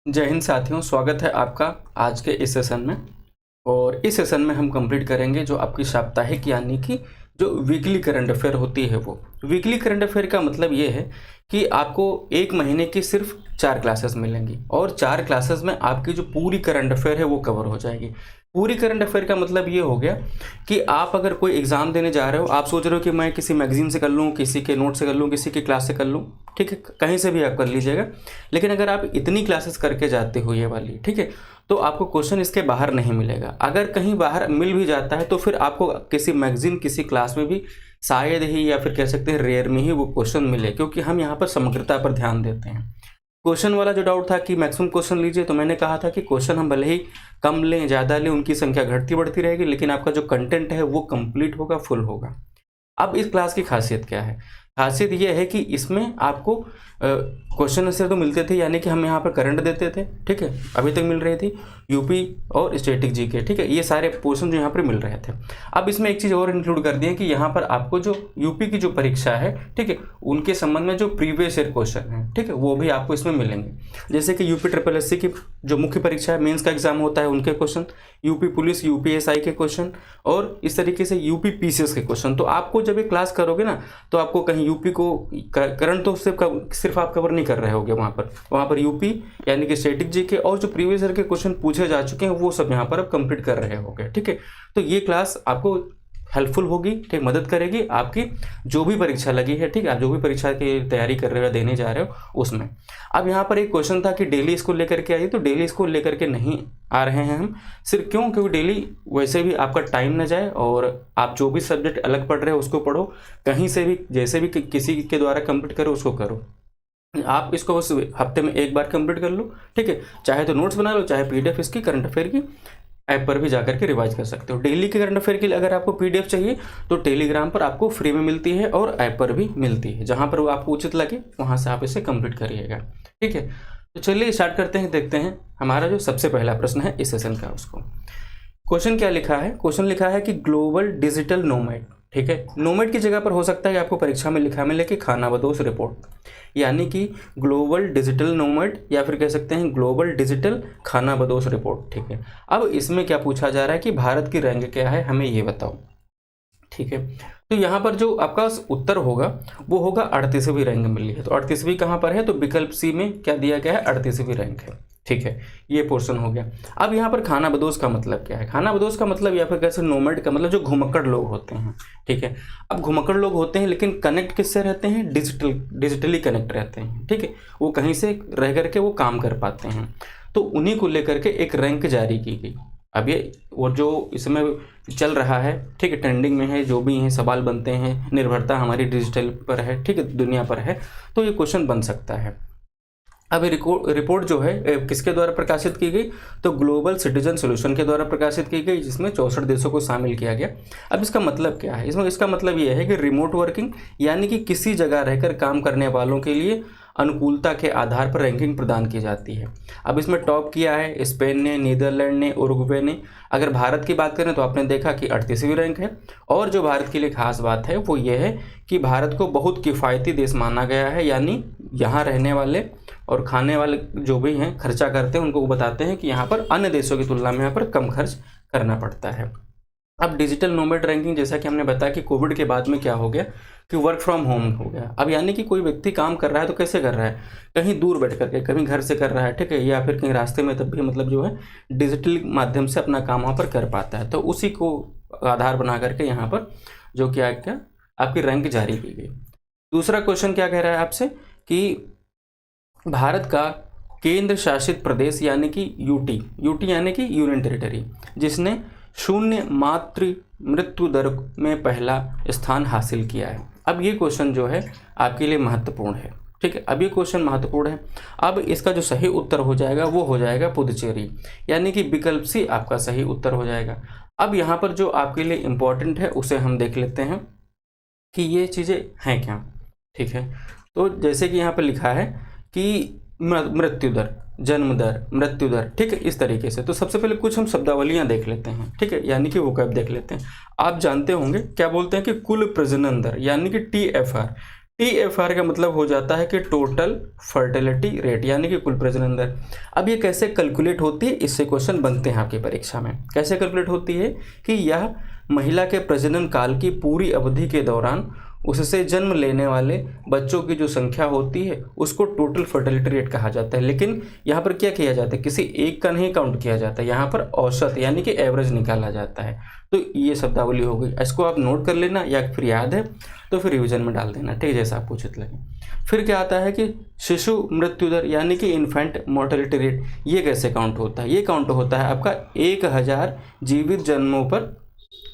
जय हिंद साथियों, स्वागत है आपका आज के इस सेशन में। और इस सेशन में हम कंप्लीट करेंगे जो आपकी साप्ताहिक यानी कि जो वीकली करंट अफेयर होती है। वो वीकली करंट अफेयर का मतलब ये है कि आपको एक महीने की सिर्फ 4 क्लासेस मिलेंगी और 4 क्लासेस में आपकी जो पूरी करंट अफेयर है वो कवर हो जाएगी। पूरी करंट अफेयर का मतलब ये हो गया कि आप अगर कोई एग्ज़ाम देने जा रहे हो, आप सोच रहे हो कि मैं किसी मैगजीन से कर लूँ, किसी के नोट से कर लूँ, किसी की क्लास से कर लूँ, ठीक है, कहीं से भी आप कर लीजिएगा। लेकिन अगर आप इतनी क्लासेस करके जाते हो ये वाली, ठीक है, तो आपको क्वेश्चन इसके बाहर नहीं मिलेगा। अगर कहीं बाहर मिल भी जाता है तो फिर आपको किसी मैगजीन, किसी क्लास में भी शायद ही या फिर कह सकते हैं रेयर में ही वो क्वेश्चन मिले, क्योंकि हम यहाँ पर समग्रता पर ध्यान देते हैं। क्वेश्चन वाला जो डाउट था कि मैक्सिमम क्वेश्चन लीजिए, तो मैंने कहा था कि क्वेश्चन हम भले ही कम लें, ज़्यादा लें, उनकी संख्या घटती बढ़ती रहेगी, लेकिन आपका जो कंटेंट है वो कंप्लीट होगा, फुल होगा। अब इस क्लास की खासियत क्या है? खासियत ये है कि इसमें आपको क्वेश्चन आंसर तो मिलते थे, यानी कि हम यहाँ पर करंट देते थे, ठीक है, अभी तक मिल रही थी यूपी और स्टैटिक जीके, ठीक है, ये सारे पोर्शन जो यहाँ पर मिल रहे थे। अब इसमें एक चीज़ और इंक्लूड कर दी है कि यहाँ पर आपको जो यूपी की जो परीक्षा है, ठीक है, उनके संबंध में जो प्रीवियस ईयर क्वेश्चन है, ठीक है, वो भी आपको इसमें मिलेंगे। जैसे कि यूपी SSC की जो मुख्य परीक्षा है, मेंस का एग्जाम होता है, उनके क्वेश्चन, यूपी पुलिस, UPSI के क्वेश्चन, और इस तरीके से यूपी PCS के क्वेश्चन। तो आपको जब ये क्लास करोगे ना, तो आपको कहीं यूपी को करंट तो सिर्फ आप कवर नहीं कर रहे होगे, वहाँ पर यूपी यानी कि स्टैटिक जीके और जो प्रीवियस ईयर के क्वेश्चन पूछे जा चुके हैं वो सब यहाँ पर आप कंप्लीट कर रहे होगे, ठीक है। तो ये क्लास आपको हेल्पफुल होगी, ठीक, मदद करेगी आपकी जो भी परीक्षा लगी है, ठीक है, आप जो भी परीक्षा की तैयारी कर रहे हो, देने जा रहे हो उसमें। अब यहाँ पर एक क्वेश्चन था कि डेली स्कूल लेकर के आइए, तो डेली स्कूल लेकर के नहीं आ रहे हैं हम, सिर्फ क्यों? क्योंकि डेली वैसे भी आपका टाइम न जाए और आप जो भी सब्जेक्ट अलग पढ़ रहे हो उसको पढ़ो, कहीं से भी जैसे भी किसी के द्वारा कंप्लीट करो उसको करो। आप इसको बस हफ्ते में एक बार कंप्लीट कर लो, ठीक है, चाहे तो नोट्स बना लो, चाहे PDF इसकी करंट अफेयर की ऐप पर भी जाकर के रिवाइज कर सकते हो। डेली के करंट अफेयर के लिए अगर आपको PDF चाहिए तो टेलीग्राम पर आपको फ्री में मिलती है और ऐप पर भी मिलती है, जहां पर वो आपको उचित लगे वहां से आप इसे कंप्लीट करिएगा, ठीक है। तो चलिए स्टार्ट करते हैं, देखते हैं हमारा जो सबसे पहला प्रश्न है इस सेशन का, उसको क्वेश्चन क्या लिखा है। क्वेश्चन लिखा है कि ग्लोबल डिजिटल नोमैड, ठीक है, नोमैड की जगह पर हो सकता है कि आपको परीक्षा में लिखा मिले कि खानाबदोश रिपोर्ट, यानी कि ग्लोबल डिजिटल नोमैड या फिर कह सकते हैं ग्लोबल डिजिटल खानाबदोश रिपोर्ट, ठीक है। अब इसमें क्या पूछा जा रहा है कि भारत की रैंक क्या है, हमें ये बताओ, ठीक है। तो यहाँ पर जो आपका उत्तर होगा वो होगा 38वीं रैंक मिली है। तो 38वीं कहाँ पर है? तो विकल्प सी में क्या दिया गया है? 38वीं रैंक है, ठीक है, ये पोर्शन हो गया। अब यहाँ पर खानाबदोश का मतलब क्या है? खानाबदोश का मतलब या फिर कैसे नोमैड का मतलब जो घुमक्कड़ लोग होते हैं, ठीक है। अब घुमक्कड़ लोग होते हैं लेकिन कनेक्ट किससे रहते हैं? डिजिटली कनेक्ट रहते हैं, ठीक है, वो कहीं से रह करके वो काम कर पाते हैं। तो उन्हीं को लेकर के एक रैंक जारी की गई। अब ये वो जो इसमें चल रहा है, ठीक है, ट्रेंडिंग में है, जो भी हैं सवाल बनते हैं, निर्भरता हमारी डिजिटल पर है, ठीक है, दुनिया पर है, तो ये क्वेश्चन बन सकता है। अब रिपोर्ट जो है किसके द्वारा प्रकाशित की गई? तो ग्लोबल सिटीजन सोल्यूशन के द्वारा प्रकाशित की गई, जिसमें 64 देशों को शामिल किया गया। अब इसका मतलब क्या है? इसका मतलब ये है कि रिमोट वर्किंग यानी कि किसी जगह रहकर काम करने वालों के लिए अनुकूलता के आधार पर रैंकिंग प्रदान की जाती है। अब इसमें टॉप किया है स्पेन ने, नीदरलैंड ने, उरुग्वे ने। अगर भारत की बात करें तो आपने देखा कि 38वीं रैंक है। और जो भारत के लिए खास बात है वो ये है कि भारत को बहुत किफ़ायती देश माना गया है, यानी यहाँ रहने वाले और खाने वाले जो भी हैं, खर्चा करते हैं, उनको बताते हैं कि यहाँ पर अन्य देशों की तुलना में यहाँ पर कम खर्च करना पड़ता है। अब डिजिटल नोमैड रैंकिंग, जैसा कि हमने बताया कि कोविड के बाद में क्या हो गया कि वर्क फ्रॉम होम हो गया। अब यानी कि कोई व्यक्ति काम कर रहा है तो कैसे कर रहा है? कहीं दूर बैठ करके, कहीं घर से कर रहा है, ठीक है, या फिर कहीं रास्ते में, तब भी मतलब जो है डिजिटल माध्यम से अपना काम वहाँ पर कर पाता है। तो उसी को आधार बना करके यहाँ पर जो क्या आपकी रैंक जारी की गई। दूसरा क्वेश्चन क्या कह रहा है आपसे कि भारत का केंद्र शासित प्रदेश यानी कि यूटी यानी कि यूनियन टेरिटरी, जिसने शून्य मातृ मृत्यु दर में पहला स्थान हासिल किया है। अब ये क्वेश्चन जो है आपके लिए महत्वपूर्ण है, ठीक है, अब ये क्वेश्चन महत्वपूर्ण है। अब इसका जो सही उत्तर हो जाएगा वो हो जाएगा पुदुचेरी, यानी कि विकल्प सी आपका सही उत्तर हो जाएगा। अब यहाँ पर जो आपके लिए इम्पोर्टेंट है उसे हम देख लेते हैं कि ये चीज़ें हैं क्या, ठीक है। तो जैसे कि यहाँ पर लिखा है कि मृत्यु दर, जन्म दर, मृत्यु दर, ठीक है, इस तरीके से। तो सबसे पहले कुछ हम शब्दावलियां देख लेते हैं, ठीक है, यानी कि वोकैब देख लेते हैं। आप जानते होंगे क्या बोलते हैं कि कुल प्रजनन दर, यानी कि TFR। TFR का मतलब हो जाता है कि टोटल फर्टिलिटी रेट, यानी कि कुल प्रजनन दर। अब ये कैसे कैलकुलेट होती है, इससे क्वेश्चन बनते हैं आपकी परीक्षा में। कैसे कैलकुलेट होती है कि यह महिला के प्रजनन काल की पूरी अवधि के दौरान उससे जन्म लेने वाले बच्चों की जो संख्या होती है उसको टोटल फर्टिलिटी रेट कहा जाता है। लेकिन यहाँ पर क्या किया जाता है, किसी एक का नहीं काउंट किया जाता है, यहाँ पर औसत यानी कि एवरेज निकाला जाता है। तो ये शब्दावली हो गई, इसको आप नोट कर लेना, या फिर याद है तो फिर रिवीजन में डाल देना, ठीक है, जैसा आपको उचित लगे। फिर क्या आता है कि शिशु मृत्यु दर यानी कि इन्फेंट मोर्टेलिटी रेट। ये कैसे काउंट होता है, ये काउंट होता है आपका 1000 जीवित जन्मों पर,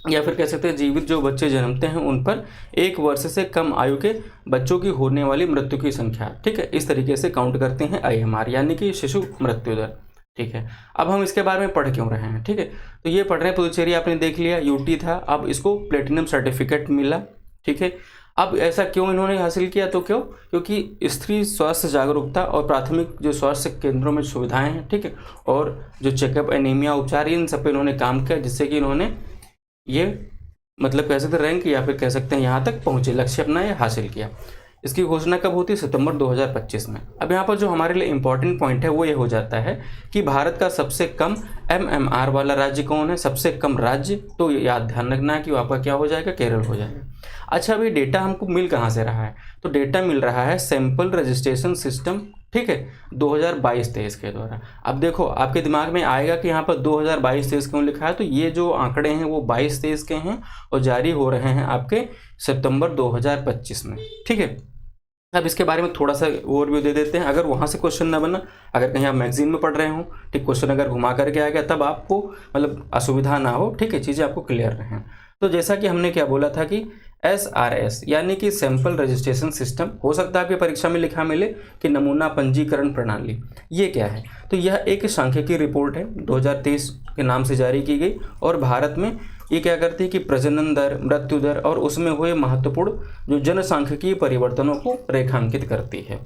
या फिर कह सकते हैं जीवित जो बच्चे जन्मते हैं उन पर 1 वर्ष से कम आयु के बच्चों की होने वाली मृत्यु की संख्या, ठीक है। इस तरीके से काउंट करते हैं IMR यानी कि शिशु मृत्यु दर, ठीक है। अब हम इसके बारे में पढ़ क्यों रहे हैं, ठीक है, तो ये पढ़ रहे हैं, पुदुचेरी आपने देख लिया, UT था, अब इसको प्लेटिनम सर्टिफिकेट मिला, ठीक है। अब ऐसा क्यों इन्होंने हासिल किया, तो क्यों, क्योंकि स्त्री स्वास्थ्य जागरूकता और प्राथमिक जो स्वास्थ्य केंद्रों में सुविधाएं हैं, ठीक है, और जो चेकअप, एनीमिया उपचार, इन सब पे इन्होंने काम किया, जिससे कि इन्होंने ये मतलब कह सकते हैं रैंक, या फिर कह सकते हैं यहाँ तक पहुँचे, लक्ष्य अपना ये हासिल किया। इसकी घोषणा कब होती है, सितंबर 2025 में। अब यहाँ पर जो हमारे लिए इंपॉर्टेंट पॉइंट है वो ये हो जाता है कि भारत का सबसे कम MMR वाला राज्य कौन है, सबसे कम राज्य, तो याद ध्यान रखना है कि वो आपका क्या हो जाएगा, केरल हो जाएगा। अच्छा, अभी डेटा हमको मिल कहाँ से रहा है, तो डेटा मिल रहा है सैंपल रजिस्ट्रेशन सिस्टम, ठीक है, 2022-23 के द्वारा। अब देखो आपके दिमाग में आएगा कि यहाँ पर 2022-23 क्यों लिखा है, तो ये जो आंकड़े हैं वो 22-23 के हैं और जारी हो रहे हैं आपके सितंबर 2025 में, ठीक है। अब इसके बारे में थोड़ा सा ओवरव्यू दे देते हैं, अगर वहाँ से क्वेश्चन ना बना, अगर कहीं आप मैगजीन में पढ़ रहे हो, ठीक, क्वेश्चन अगर घुमा करके आ गया तब आपको मतलब असुविधा ना हो, ठीक है, चीज़ें आपको क्लियर रहें। तो जैसा कि हमने क्या बोला था कि SRS यानी कि सैंपल रजिस्ट्रेशन सिस्टम, हो सकता है आपकी परीक्षा में लिखा मिले कि नमूना पंजीकरण प्रणाली, ये क्या है, तो यह एक सांख्यिकी रिपोर्ट है 2023 के नाम से जारी की गई, और भारत में ये क्या करती है कि प्रजनन दर, मृत्यु दर और उसमें हुए महत्वपूर्ण जो जनसांख्यिकीय परिवर्तनों को रेखांकित करती है,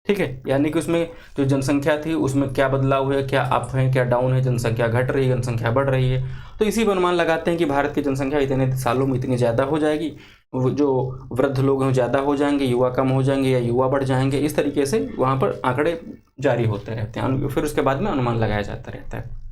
ठीक है। यानी कि उसमें जो जनसंख्या थी उसमें क्या बदलाव हुआ, क्या अप है क्या डाउन है, जनसंख्या घट रही है, जनसंख्या बढ़ रही है, तो इसी पर अनुमान लगाते हैं कि भारत की जनसंख्या इतने सालों में इतनी ज़्यादा हो जाएगी, जो वृद्ध लोग हैं ज़्यादा हो जाएंगे, युवा कम हो जाएंगे या युवा बढ़ जाएंगे, इस तरीके से वहाँ पर आंकड़े जारी होते रहते हैं, फिर उसके बाद में अनुमान लगाया जाता रहता है।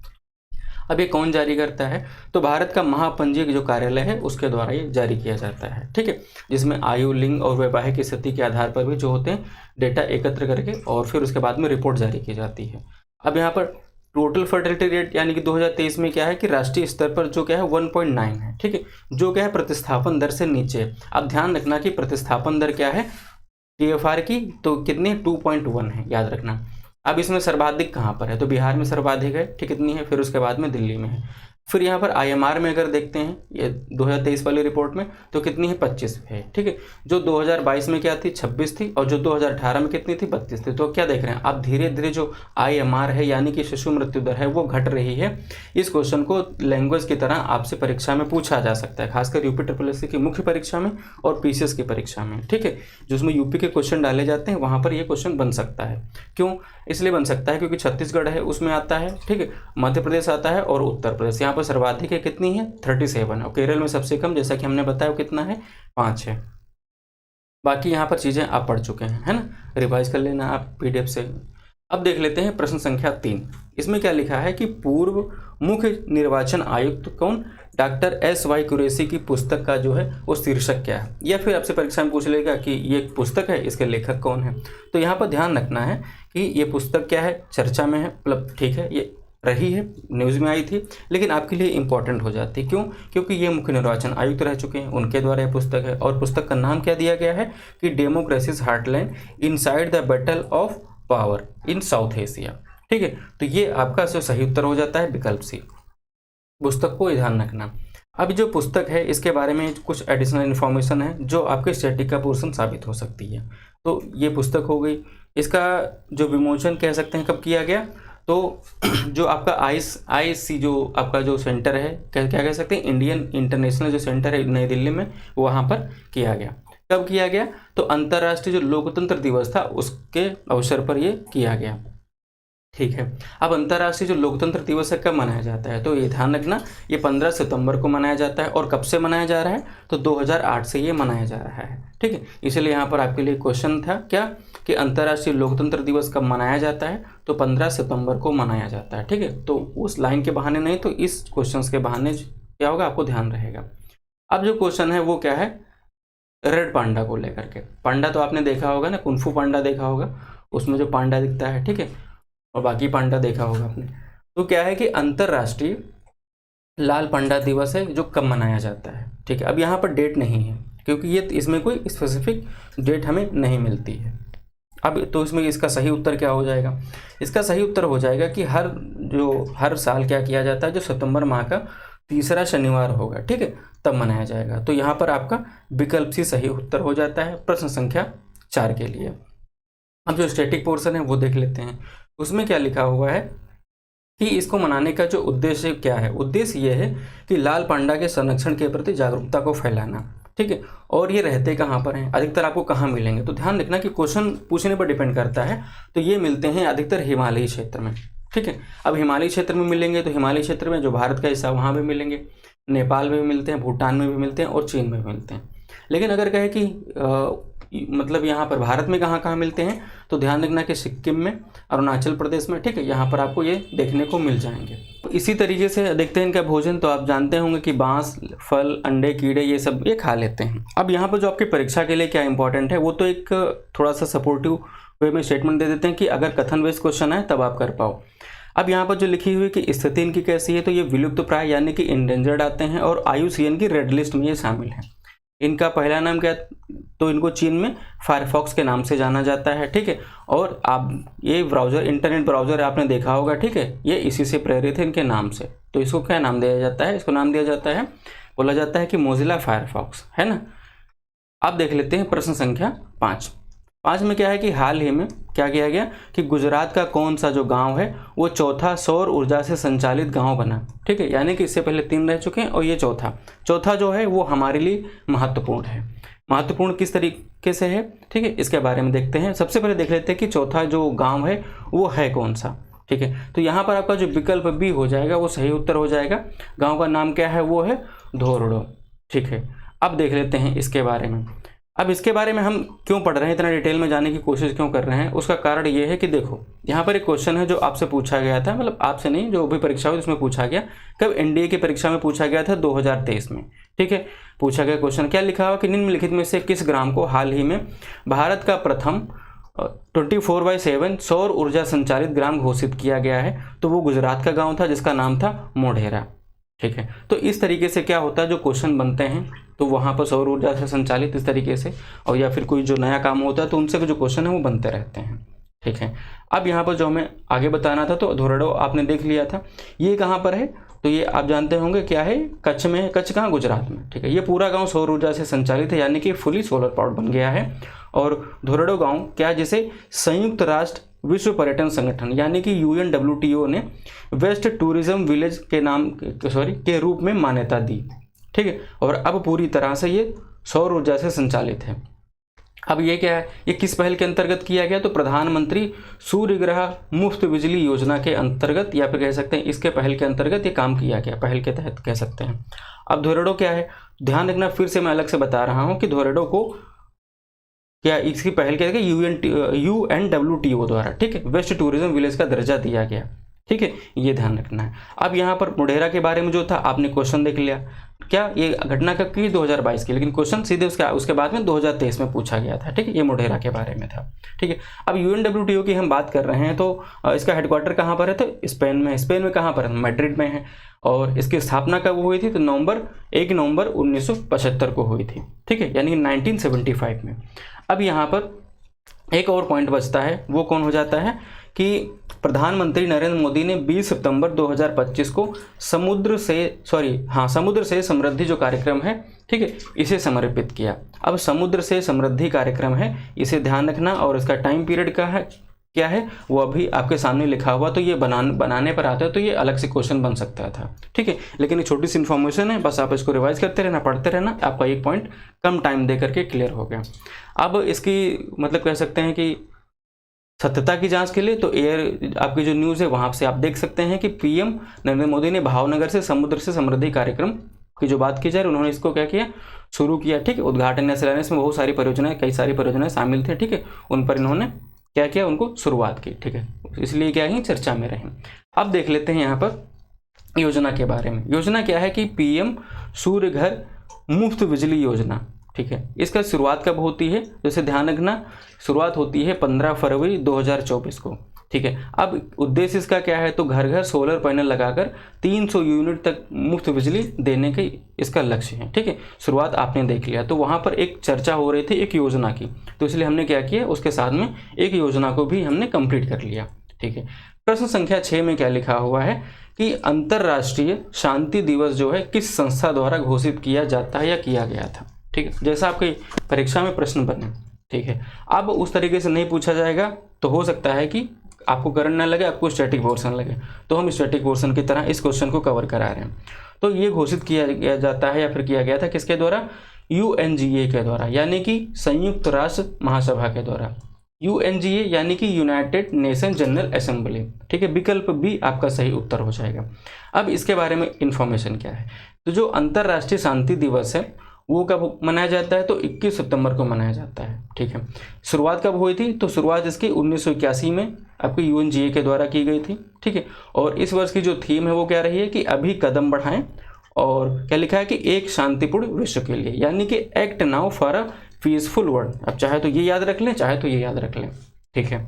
अब ये कौन जारी करता है, तो भारत का महापंजीयक जो कार्यालय है उसके द्वारा ये जारी किया जाता है, ठीक है, जिसमें आयु, लिंग और वैवाहिक स्थिति के आधार पर भी जो होते हैं डेटा एकत्र करके और फिर उसके बाद में रिपोर्ट जारी की जाती है। अब यहाँ पर टोटल फर्टिलिटी रेट यानी कि 2023 में क्या है कि राष्ट्रीय स्तर पर जो क्या है 1.9 है, ठीक है, जो क्या है प्रतिस्थापन दर से नीचे है। अब ध्यान रखना कि प्रतिस्थापन दर क्या है TFR की, तो कितनी 2.1 है, याद रखना। अब इसमें सर्वाधिक कहाँ पर है, तो बिहार में सर्वाधिक है, ठीक, कितनी है, फिर उसके बाद में दिल्ली में है। फिर यहाँ पर IMR में अगर देखते हैं ये 2023 वाली रिपोर्ट में तो कितनी है 25 है, ठीक है, जो 2022 में क्या थी 26 थी, और जो 2018 में कितनी थी 32 थी। तो क्या देख रहे हैं आप, धीरे धीरे जो IMR है यानी कि शिशु मृत्यु दर है वो घट रही है। इस क्वेश्चन को लैंग्वेज की तरह आपसे परीक्षा में पूछा जा सकता है, खासकर UP की मुख्य परीक्षा में और PCS की परीक्षा में, ठीक है, जो उसमें UP के क्वेश्चन डाले जाते हैं वहाँ पर ये क्वेश्चन बन सकता है। क्यों इसलिए बन सकता है, क्योंकि छत्तीसगढ़ है उसमें आता है, ठीक है, मध्य प्रदेश आता है और उत्तर प्रदेश, यहाँ पर सर्वाधिक है कितनी है 37 है, और केरल में सबसे कम जैसा कि हमने बताया कितना है 5 है। बाकी यहाँ पर चीज़ें आप पढ़ चुके हैं, है ना, रिवाइज कर लेना आप PDF से। अब देख लेते हैं प्रश्न संख्या 3। इसमें क्या लिखा है कि पूर्व मुख्य निर्वाचन आयुक्त कौन, डॉक्टर SY कुरैशी की पुस्तक का जो है वो शीर्षक क्या है, या फिर आपसे परीक्षा में पूछ लेगा कि ये पुस्तक है इसके लेखक कौन है। तो यहाँ पर ध्यान रखना है कि ये पुस्तक क्या है, चर्चा में है, मतलब ठीक है ये रही है, न्यूज़ में आई थी, लेकिन आपके लिए इंपॉर्टेंट हो जाती है। क्यों, क्योंकि ये मुख्य निर्वाचन आयुक्त रह चुके हैं, उनके द्वारा यह पुस्तक है, और पुस्तक का नाम क्या दिया गया है कि democracies heartland inside the battle of power in south Asia, ठीक है। तो ये आपका जो सही उत्तर हो जाता है विकल्प C, पुस्तक को ध्यान रखना। अब जो पुस्तक है इसके बारे में कुछ एडिशनल इन्फॉर्मेशन है जो आपके स्टैटिक का पोर्शन साबित हो सकती है। तो ये पुस्तक हो गई, इसका जो विमोचन कह सकते हैं कब किया गया, तो जो आपका IC जो आपका जो सेंटर है क्या कह सकते हैं, इंडियन इंटरनेशनल जो सेंटर है नई दिल्ली में, वहाँ पर किया गया। कब किया गया, तो अंतर्राष्ट्रीय जो लोकतंत्र दिवस था उसके अवसर पर ये किया गया। ठीक है। अब अंतर्राष्ट्रीय जो लोकतंत्र दिवस है कब मनाया जाता है, तो ये ध्यान रखना, ये 15 सितंबर को मनाया जाता है। और कब से मनाया जा रहा है, तो 2008 से ये मनाया जा रहा है। ठीक है, इसलिए यहाँ पर आपके लिए क्वेश्चन था क्या कि अंतर्राष्ट्रीय लोकतंत्र दिवस कब मनाया जाता है, तो 15 सितंबर को मनाया जाता है। ठीक है, तो उस लाइन के बहाने नहीं, तो इस क्वेश्चन के बहाने क्या होगा, आपको ध्यान रहेगा। अब जो क्वेश्चन है वो क्या है, रेड पांडा को लेकर के। पांडा तो आपने देखा होगा ना, कुंफू पांडा देखा होगा, उसमें जो पांडा दिखता है, ठीक है, और बाकी पांडा देखा होगा आपने। तो क्या है कि अंतर्राष्ट्रीय लाल पांडा दिवस है जो कब मनाया जाता है। ठीक है, अब यहाँ पर डेट नहीं है क्योंकि ये इसमें कोई स्पेसिफिक डेट हमें नहीं मिलती है। अब तो इसमें इसका सही उत्तर क्या हो जाएगा, इसका सही उत्तर हो जाएगा कि हर साल क्या किया जाता है, जो सितंबर माह का तीसरा शनिवार होगा, ठीक है, तब मनाया जाएगा। तो यहाँ पर आपका विकल्प सी सही उत्तर हो जाता है प्रश्न संख्या 4 के लिए। अब जो स्टैटिक पोर्शन है वो देख लेते हैं, उसमें क्या लिखा हुआ है कि इसको मनाने का जो उद्देश्य क्या है, उद्देश्य ये है कि लाल पांडा के संरक्षण के प्रति जागरूकता को फैलाना। ठीक है, और ये रहते कहाँ पर हैं, अधिकतर आपको कहाँ मिलेंगे, तो ध्यान रखना कि क्वेश्चन पूछने पर डिपेंड करता है। तो ये मिलते हैं अधिकतर हिमालयी क्षेत्र में। ठीक है, अब हिमालयी क्षेत्र में मिलेंगे तो हिमालयी क्षेत्र में जो भारत का हिस्सा वहाँ भी मिलेंगे, नेपाल में भी मिलते हैं, भूटान में भी मिलते हैं और चीन में भी मिलते हैं। लेकिन अगर कहे कि मतलब यहाँ पर भारत में कहाँ कहाँ मिलते हैं, तो ध्यान रखना कि सिक्किम में, अरुणाचल प्रदेश में, ठीक है, यहाँ पर आपको ये देखने को मिल जाएंगे। इसी तरीके से देखते हैं इनका भोजन, तो आप जानते होंगे कि बांस, फल, अंडे, कीड़े, ये सब ये खा लेते हैं। अब यहाँ पर जो आपकी परीक्षा के लिए क्या इंपॉर्टेंट है, वो तो एक थोड़ा सा सपोर्टिव वे में स्टेटमेंट दे देते हैं कि अगर कथन बेस्ड क्वेश्चन है तब आप कर पाओ। अब यहाँ पर जो लिखी हुई कि स्थिति इनकी कैसी है, तो ये विलुप्त प्राय यानी कि इंडेंजर्ड आते हैं और IUCN की रेड लिस्ट में ये शामिल हैं। इनका पहला नाम क्या, तो इनको चीन में फायरफॉक्स के नाम से जाना जाता है। ठीक है, और आप ये ब्राउज़र, इंटरनेट ब्राउज़र आपने देखा होगा, ठीक है, ये इसी से प्रेरित है इनके नाम से। तो इसको क्या नाम दिया जाता है, इसको नाम दिया जाता है, बोला जाता है कि मोजिला फायरफॉक्स, है ना। अब देख लेते हैं प्रश्न संख्या 5 में क्या है कि हाल ही में क्या किया गया कि गुजरात का कौन सा जो गांव है वो चौथा सौर ऊर्जा से संचालित गांव बना। ठीक है, यानी कि इससे पहले 3 रह चुके हैं और ये चौथा जो है वो हमारे लिए महत्वपूर्ण है। महत्वपूर्ण किस तरीके से है, ठीक है, इसके बारे में देखते हैं। सबसे पहले देख लेते हैं कि चौथा जो गाँव है वो है कौन सा। ठीक है, तो यहाँ पर आपका जो विकल्प बी हो जाएगा वो सही उत्तर हो जाएगा। गाँव का नाम क्या है, वो है धोरडो। ठीक है, अब देख लेते हैं इसके बारे में। अब इसके बारे में हम क्यों पढ़ रहे हैं, इतना डिटेल में जाने की कोशिश क्यों कर रहे हैं, उसका कारण ये है कि देखो यहाँ पर एक क्वेश्चन है जो आपसे पूछा गया था, मतलब आपसे नहीं, जो भी परीक्षा हुई उसमें पूछा गया, कब NDA की परीक्षा में पूछा गया था 2023 में। ठीक है, पूछा गया क्वेश्चन क्या लिखा हुआ कि निम्नलिखित में से किस ग्राम को हाल ही में भारत का प्रथम 24/7 सौर ऊर्जा संचालित ग्राम घोषित किया गया है, तो वो गुजरात का गाँव था जिसका नाम था मोढेरा। ठीक है, तो इस तरीके से क्या होता है, जो क्वेश्चन बनते हैं तो वहाँ पर सौर ऊर्जा से संचालित इस तरीके से, और या फिर कोई जो नया काम होता है तो उनसे जो क्वेश्चन है वो बनते रहते हैं। ठीक है, अब यहाँ पर जो हमें आगे बताना था, तो धोरडो आपने देख लिया था, ये कहाँ पर है, तो ये आप जानते होंगे क्या है, कच्छ में है। कच्छ कहाँ, गुजरात में। ठीक है, ये पूरा गाँव सौर ऊर्जा से संचालित है, यानी कि फुली सोलर पावर्ड बन गया है। और धोरडो गाँव क्या, जिसे संयुक्त राष्ट्र विश्व पर्यटन संगठन यानी कि UNWTO ने वेस्ट टूरिज्म विलेज के नाम के रूप में मान्यता दी। ठीक है, और अब पूरी तरह से ये सौर ऊर्जा से संचालित है। अब ये क्या है, ये किस पहल के अंतर्गत किया गया, तो प्रधानमंत्री सूर्य ग्रह मुफ्त बिजली योजना के अंतर्गत, या फिर कह सकते हैं इसके पहल के अंतर्गत ये काम किया गया, पहल के तहत कह सकते हैं। अब धोरडो क्या है, ध्यान रखना, फिर से मैं अलग से बता रहा हूँ कि धोरडो को क्या, इसकी पहल क्या है, UNWTO द्वारा, ठीक है, वेस्ट टूरिज्म विलेज का दर्जा दिया गया। ठीक है, ये ध्यान रखना है। अब यहाँ पर मोढेरा के बारे में जो था आपने क्वेश्चन देख लिया, क्या ये घटना कब की, 2022 की, लेकिन क्वेश्चन सीधे उसके बाद में 2023 में पूछा गया था। ठीक है, ये मोढेरा के बारे में था। ठीक है, अब UNWTO की हम बात कर रहे हैं, तो इसका हेडक्वार्टर कहाँ पर है, तो स्पेन में। स्पेन में कहाँ पर है, मैड्रिड में है। और इसकी स्थापना कब हुई थी, तो 1 नवंबर 1975 को हुई थी। ठीक है, यानी 1975 में। अब यहाँ पर एक और पॉइंट बचता है, वो कौन हो जाता है कि प्रधानमंत्री नरेंद्र मोदी ने 20 सितंबर 2025 को समुद्र से समृद्धि जो कार्यक्रम है, ठीक है, इसे समर्पित किया। अब समुद्र से समृद्धि कार्यक्रम है, इसे ध्यान रखना, और इसका टाइम पीरियड क्या है वो अभी आपके सामने लिखा हुआ, तो ये बनाने पर आता है, तो ये अलग से क्वेश्चन बन सकता था। ठीक है, लेकिन ये छोटी सी इन्फॉर्मेशन है, बस आप इसको रिवाइज करते रहना, पढ़ते रहना, आपका एक पॉइंट कम टाइम दे करके क्लियर हो गया। अब इसकी मतलब कह सकते हैं कि सत्यता की जांच के लिए तो एयर आपकी जो न्यूज़ है वहाँ से आप देख सकते हैं कि पीएम नरेंद्र मोदी ने भावनगर से समुद्र से समृद्धि कार्यक्रम की जो बात की जाए, उन्होंने इसको क्या किया, शुरू किया। ठीक है, उद्घाटन या शिलान्यास में बहुत सारी परियोजनाएं, कई सारी परियोजनाएं शामिल थे। ठीक है, उन पर इन्होंने क्या किया, उनको शुरुआत की। ठीक है, इसलिए क्या है, चर्चा में रहे। अब देख लेते हैं यहाँ पर योजना के बारे में। योजना क्या है कि पीएम सूर्य घर मुफ्त बिजली योजना। ठीक है, इसका शुरुआत कब होती है, जैसे ध्यान रखना, शुरुआत होती है 15 फरवरी 2024 को। ठीक है, अब उद्देश्य इसका क्या है, तो घर घर सोलर पैनल लगाकर 300 यूनिट तक मुफ्त बिजली देने का इसका लक्ष्य है। ठीक है, शुरुआत आपने देख लिया। तो वहाँ पर एक चर्चा हो रही थी एक योजना की, तो इसलिए हमने क्या किया, उसके साथ में एक योजना को भी हमने कंप्लीट कर लिया। ठीक है, प्रश्न संख्या 6 में क्या लिखा हुआ है कि अंतर्राष्ट्रीय शांति दिवस जो है किस संस्था द्वारा घोषित किया जाता है या किया गया था। ठीक है, जैसा आपकी परीक्षा में प्रश्न बने। ठीक है, अब उस तरीके से नहीं पूछा जाएगा, तो हो सकता है कि आपको करंट ना लगे, आपको स्टैटिक पोर्शन लगे, तो हम स्टैटिक पोर्शन की तरह इस क्वेश्चन को कवर करा रहे हैं। तो ये घोषित किया जाता है या फिर किया गया था किसके द्वारा, UNGA के द्वारा, यानी कि संयुक्त राष्ट्र महासभा के द्वारा। UNGA यानी कि यूनाइटेड नेशन जनरल असेंबली। ठीक है, विकल्प बी आपका सही उत्तर हो जाएगा। अब इसके बारे में इंफॉर्मेशन क्या है, तो जो अंतर्राष्ट्रीय शांति दिवस है वो कब मनाया जाता है, तो 21 सितंबर को मनाया जाता है। ठीक है, शुरुआत कब हुई थी, तो शुरुआत इसकी 1981 में आपकी UNGA के द्वारा की गई थी। ठीक है, और इस वर्ष की जो थीम है वो क्या रही है कि अभी कदम बढ़ाएं, और क्या लिखा है कि एक शांतिपूर्ण विश्व के लिए, यानी कि act now for a peaceful world. अब चाहे तो ये याद रख लें, चाहे तो ये याद रख लें। ठीक है,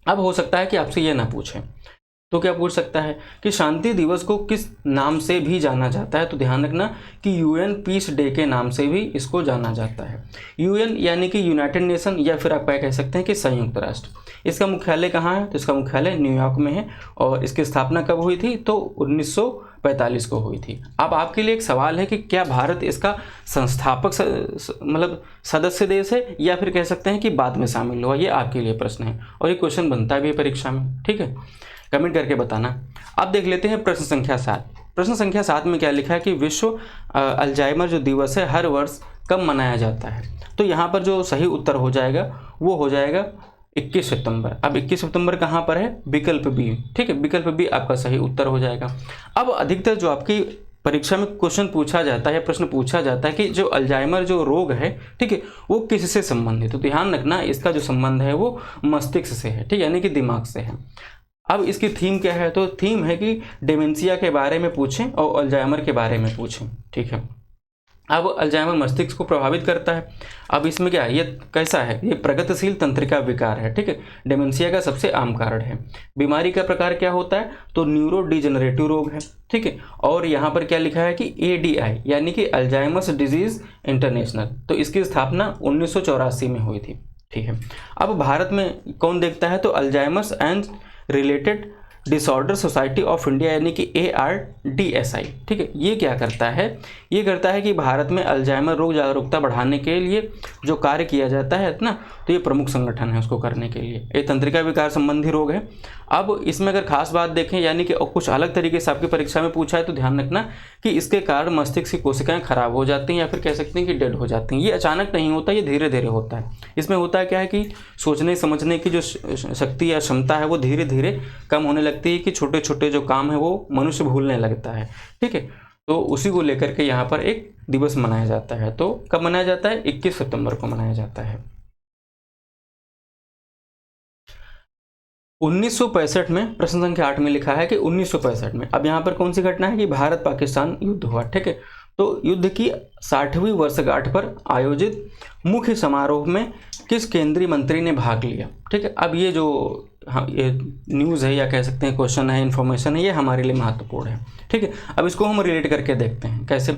अब हो सकता है कि आपसे ये ना पूछें, तो क्या पूछ सकता है कि शांति दिवस को किस नाम से भी जाना जाता है, तो ध्यान रखना कि UN पीस डे के नाम से भी इसको जाना जाता है। UN यानी कि यूनाइटेड नेशन, या फिर आप क्या कह सकते हैं कि संयुक्त राष्ट्र। इसका मुख्यालय कहाँ है, तो इसका मुख्यालय न्यूयॉर्क में है, और इसकी स्थापना कब हुई थी, तो 1945 को हुई थी। अब आपके लिए एक सवाल है कि क्या भारत इसका संस्थापक मतलब सदस्य देश है, या फिर कह सकते हैं कि बाद में शामिल हुआ, ये आपके लिए प्रश्न है, और ये क्वेश्चन बनता भी है परीक्षा में। ठीक है, कमेंट करके बताना। अब देख लेते हैं प्रश्न संख्या 7। प्रश्न संख्या 7 में क्या लिखा है कि विश्व अल्जाइमर जो दिवस है हर वर्ष कब मनाया जाता है, तो यहाँ पर जो सही उत्तर हो जाएगा वो हो जाएगा 21 सितंबर। अब 21 सितंबर कहाँ पर है, विकल्प बी। ठीक है, विकल्प बी आपका सही उत्तर हो जाएगा। अब अधिकतर जो आपकी परीक्षा में क्वेश्चन पूछा जाता है या प्रश्न पूछा जाता है कि जो अल्जाइमर जो रोग है, ठीक है, वो किससे संबंधित है, तो ध्यान रखना इसका जो संबंध है वो मस्तिष्क से है। ठीक, यानी कि दिमाग से है। अब इसकी थीम क्या है, तो थीम है कि डेमेंशिया के बारे में पूछें और अल्जाइमर के बारे में पूछें। ठीक है, अब अल्जाइमर मस्तिष्क को प्रभावित करता है। अब इसमें क्या है, ये कैसा है, ये प्रगतिशील तंत्रिका विकार है। ठीक है, डेमेंशिया का सबसे आम कारण है। बीमारी का प्रकार क्या होता है, तो न्यूरो डिजेनरेटिव रोग है। ठीक है, और यहाँ पर क्या लिखा है कि ADI यानी कि अल्जाइमर्स डिजीज इंटरनेशनल, तो इसकी स्थापना 1984 में हुई थी। ठीक है, अब भारत में कौन देखता है, तो Alzheimer's and related disorder society of India यानी कि ARDSI। ठीक है, ये क्या करता है, ये करता है कि भारत में अल्जाइमर रोग जागरूकता बढ़ाने के लिए जो कार्य किया जाता है ना, तो ये प्रमुख संगठन है उसको करने के लिए। ये तंत्रिका विकार संबंधी रोग है। अब इसमें अगर खास बात देखें, यानी कि कुछ अलग तरीके से आपकी परीक्षा में पूछा है, तो ध्यान रखना कि इसके कारण मस्तिष्क की कोशिकाएं खराब हो जाती हैं, या फिर कह सकते हैं कि डेड हो जाती हैं। ये अचानक नहीं होता, ये धीरे धीरे होता है। इसमें होता है क्या है कि सोचने समझने की जो शक्ति या क्षमता है वो धीरे धीरे कम होने लगती है, कि छोटे छोटे जो काम है वो मनुष्य भूलने लगता है। ठीक है, तो उसी को लेकर के यहाँ पर एक दिवस मनाया जाता है। तो कब मनाया जाता है, 21 सितंबर को मनाया जाता है। 1965 में प्रश्न संख्या 8 में लिखा है कि 1965 में, अब यहाँ पर कौन सी घटना है कि भारत पाकिस्तान युद्ध हुआ। ठीक है, तो युद्ध की 60वीं वर्षगांठ पर आयोजित मुख्य समारोह में किस केंद्रीय मंत्री ने भाग लिया। ठीक है, अब ये जो ये न्यूज़ है या कह सकते हैं क्वेश्चन है, इन्फॉर्मेशन है, ये हमारे लिए महत्वपूर्ण है। ठीक है, अब इसको हम रिलेट करके देखते हैं कैसे।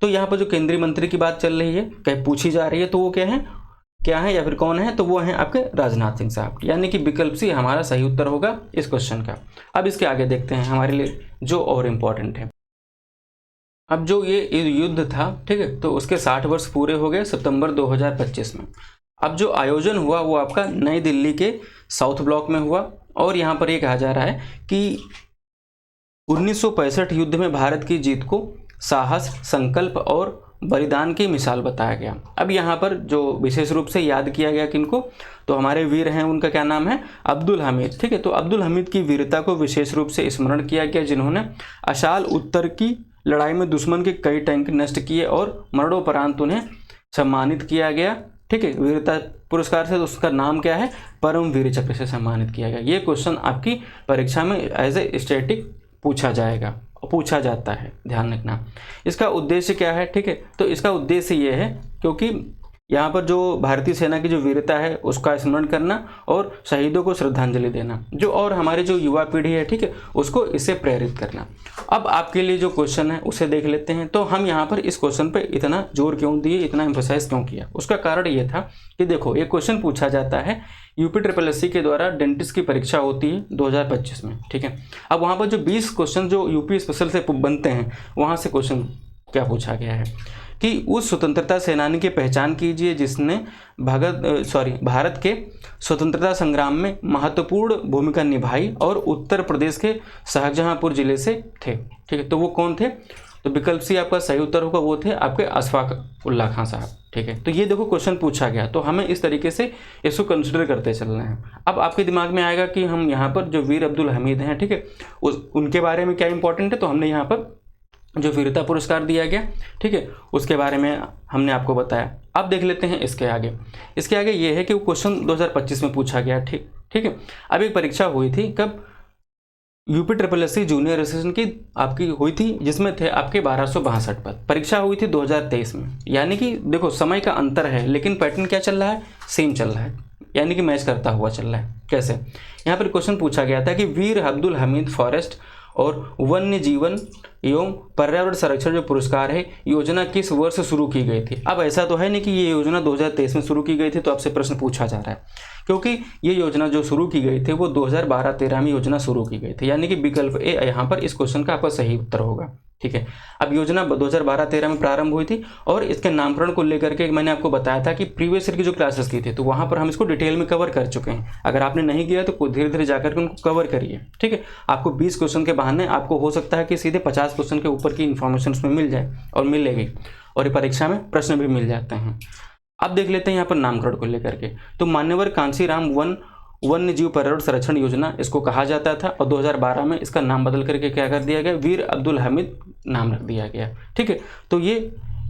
तो यहाँ पर जो केंद्रीय मंत्री की बात चल रही है, कहीं पूछी जा रही है, तो वो क्या है या फिर कौन है, तो वो हैं आपके राजनाथ सिंह साहब, यानी कि विकल्प सी हमारा सही उत्तर होगा इस क्वेश्चन का। अब इसके आगे देखते हैं हमारे लिए जो और इम्पोर्टेंट है। अब जो ये युद्ध था, ठीक है, तो उसके 60 वर्ष पूरे हो गए सितंबर 2025 में। अब जो आयोजन हुआ वो आपका नई दिल्ली के साउथ ब्लॉक में हुआ, और यहाँ पर ये कहा जा रहा है कि 1965 युद्ध में भारत की जीत को साहस, संकल्प और बलिदान की मिसाल बताया गया। अब यहाँ पर जो विशेष रूप से याद किया गया किनको, तो हमारे वीर हैं, उनका क्या नाम है, अब्दुल हमीद। ठीक है, तो अब्दुल हमीद की वीरता को विशेष रूप से स्मरण किया गया, जिन्होंने अशाल उत्तर की लड़ाई में दुश्मन के कई टैंक नष्ट किए और मरणोपरांत उन्हें सम्मानित किया गया। ठीक है, वीरता पुरस्कार से, तो उसका नाम क्या है, परम वीर चक्र से सम्मानित किया गया। ये क्वेश्चन आपकी परीक्षा में एज ए स्टैटिक पूछा जाएगा, पूछा जाता है, ध्यान रखना। इसका उद्देश्य क्या है, ठीक है, तो इसका उद्देश्य ये है क्योंकि यहाँ पर जो भारतीय सेना की जो वीरता है उसका स्मरण करना और शहीदों को श्रद्धांजलि देना, जो और हमारे जो युवा पीढ़ी है, ठीक है, उसको इससे प्रेरित करना। अब आपके लिए जो क्वेश्चन है उसे देख लेते हैं। तो हम यहाँ पर इस क्वेश्चन पे इतना जोर क्यों दिए, इतना एम्फोसाइज क्यों किया, उसका कारण ये था कि देखो एक क्वेश्चन पूछा जाता है UPSSC के द्वारा डेंटिस्ट की परीक्षा होती है 2025 में। ठीक है, अब वहाँ पर जो 20 क्वेश्चन जो यूपी स्पेशल से बनते हैं, वहाँ से क्वेश्चन क्या पूछा गया है कि उस स्वतंत्रता सेनानी की पहचान कीजिए जिसने भारत के स्वतंत्रता संग्राम में महत्वपूर्ण भूमिका निभाई और उत्तर प्रदेश के शाहजहांपुर जिले से थे। ठीक है, तो वो कौन थे, तो विकल्प सी आपका सही उत्तर होगा, वो थे आपके अशफाक उल्ला खां साहब। ठीक है, तो ये देखो क्वेश्चन पूछा गया, तो हमें इस तरीके से इसको कंसिडर करते चलना है। अब आपके दिमाग में आएगा कि हम यहाँ पर जो वीर अब्दुल हमीद हैं, ठीक है, उनके बारे में क्या इंपॉर्टेंट है, तो हमने यहाँ पर जो वीरता पुरस्कार दिया गया, ठीक है, उसके बारे में हमने आपको बताया। अब देख लेते हैं इसके आगे ये है कि वो क्वेश्चन 2025 में पूछा गया। ठीक है, अब एक परीक्षा हुई थी कब, UPSSC जूनियर असिस्टेंट की आपकी हुई थी, जिसमें थे आपके 1262 पद। परीक्षा हुई थी 2023 में, यानी कि देखो समय का अंतर है लेकिन पैटर्न क्या चल रहा है, सेम चल रहा है, यानी कि मैच करता हुआ चल रहा है। कैसे, यहाँ पर क्वेश्चन पूछा गया था कि वीर अब्दुल हमीद फॉरेस्ट और वन्य जीवन एवं पर्यावरण संरक्षण जो पुरस्कार है योजना किस वर्ष शुरू की गई थी। अब ऐसा तो है नहीं कि ये योजना 2023 में शुरू की गई थी, तो आपसे प्रश्न पूछा जा रहा है, क्योंकि ये योजना जो शुरू की गई थी वो 2012-13 में योजना शुरू की गई थी, यानी कि विकल्प ए यहाँ पर इस क्वेश्चन का आपका सही उत्तर होगा। ठीक है, अब योजना 2012-13 में प्रारंभ हुई थी और इसके नामकरण को लेकर के मैंने आपको बताया था कि प्रीवियस ईयर की जो क्लासेस की थी, तो वहाँ पर हम इसको डिटेल में कवर कर चुके हैं। अगर आपने नहीं किया तो धीरे धीरे जाकर के उनको कवर करिए। ठीक है, आपको 20 क्वेश्चन के बहाने आपको हो सकता है कि सीधे 50 क्वेश्चन के ऊपर की इन्फॉर्मेशन उसमें मिल जाए और मिलेगी, और ये परीक्षा में प्रश्न भी मिल जाते हैं। अब देख लेते हैं यहाँ पर नामकरण को लेकर के, तो मान्यवर कांसीराम वन्य जीव पर्यावरण संरक्षण योजना इसको कहा जाता था, और 2012 में इसका नाम बदल करके क्या कर दिया गया, वीर अब्दुल हमीद नाम रख दिया गया। ठीक है, तो ये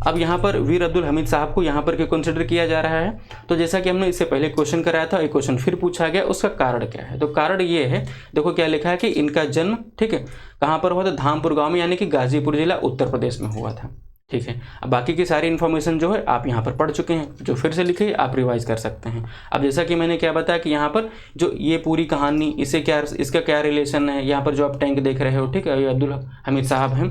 अब यहाँ पर वीर अब्दुल हमीद साहब को यहाँ पर क्यों कंसिडर किया जा रहा है, तो जैसा कि हमने इससे पहले क्वेश्चन कराया था, एक क्वेश्चन फिर पूछा गया, उसका कारण क्या है, तो कारण ये है, देखो क्या लिखा है कि इनका जन्म, ठीक है, कहाँ पर हुआ था, धामपुर गाँव में, यानी कि गाजीपुर जिला उत्तर प्रदेश में हुआ था। ठीक है, अब बाकी की सारी इन्फॉर्मेशन जो है आप यहाँ पर पढ़ चुके हैं, जो फिर से लिखे आप रिवाइज कर सकते हैं। अब जैसा कि मैंने क्या बताया कि यहाँ पर जो ये पूरी कहानी, इसका क्या रिलेशन है, यहाँ पर जो आप टैंक देख रहे हो, ठीक है, ये अब्दुल हमीद साहब हैं,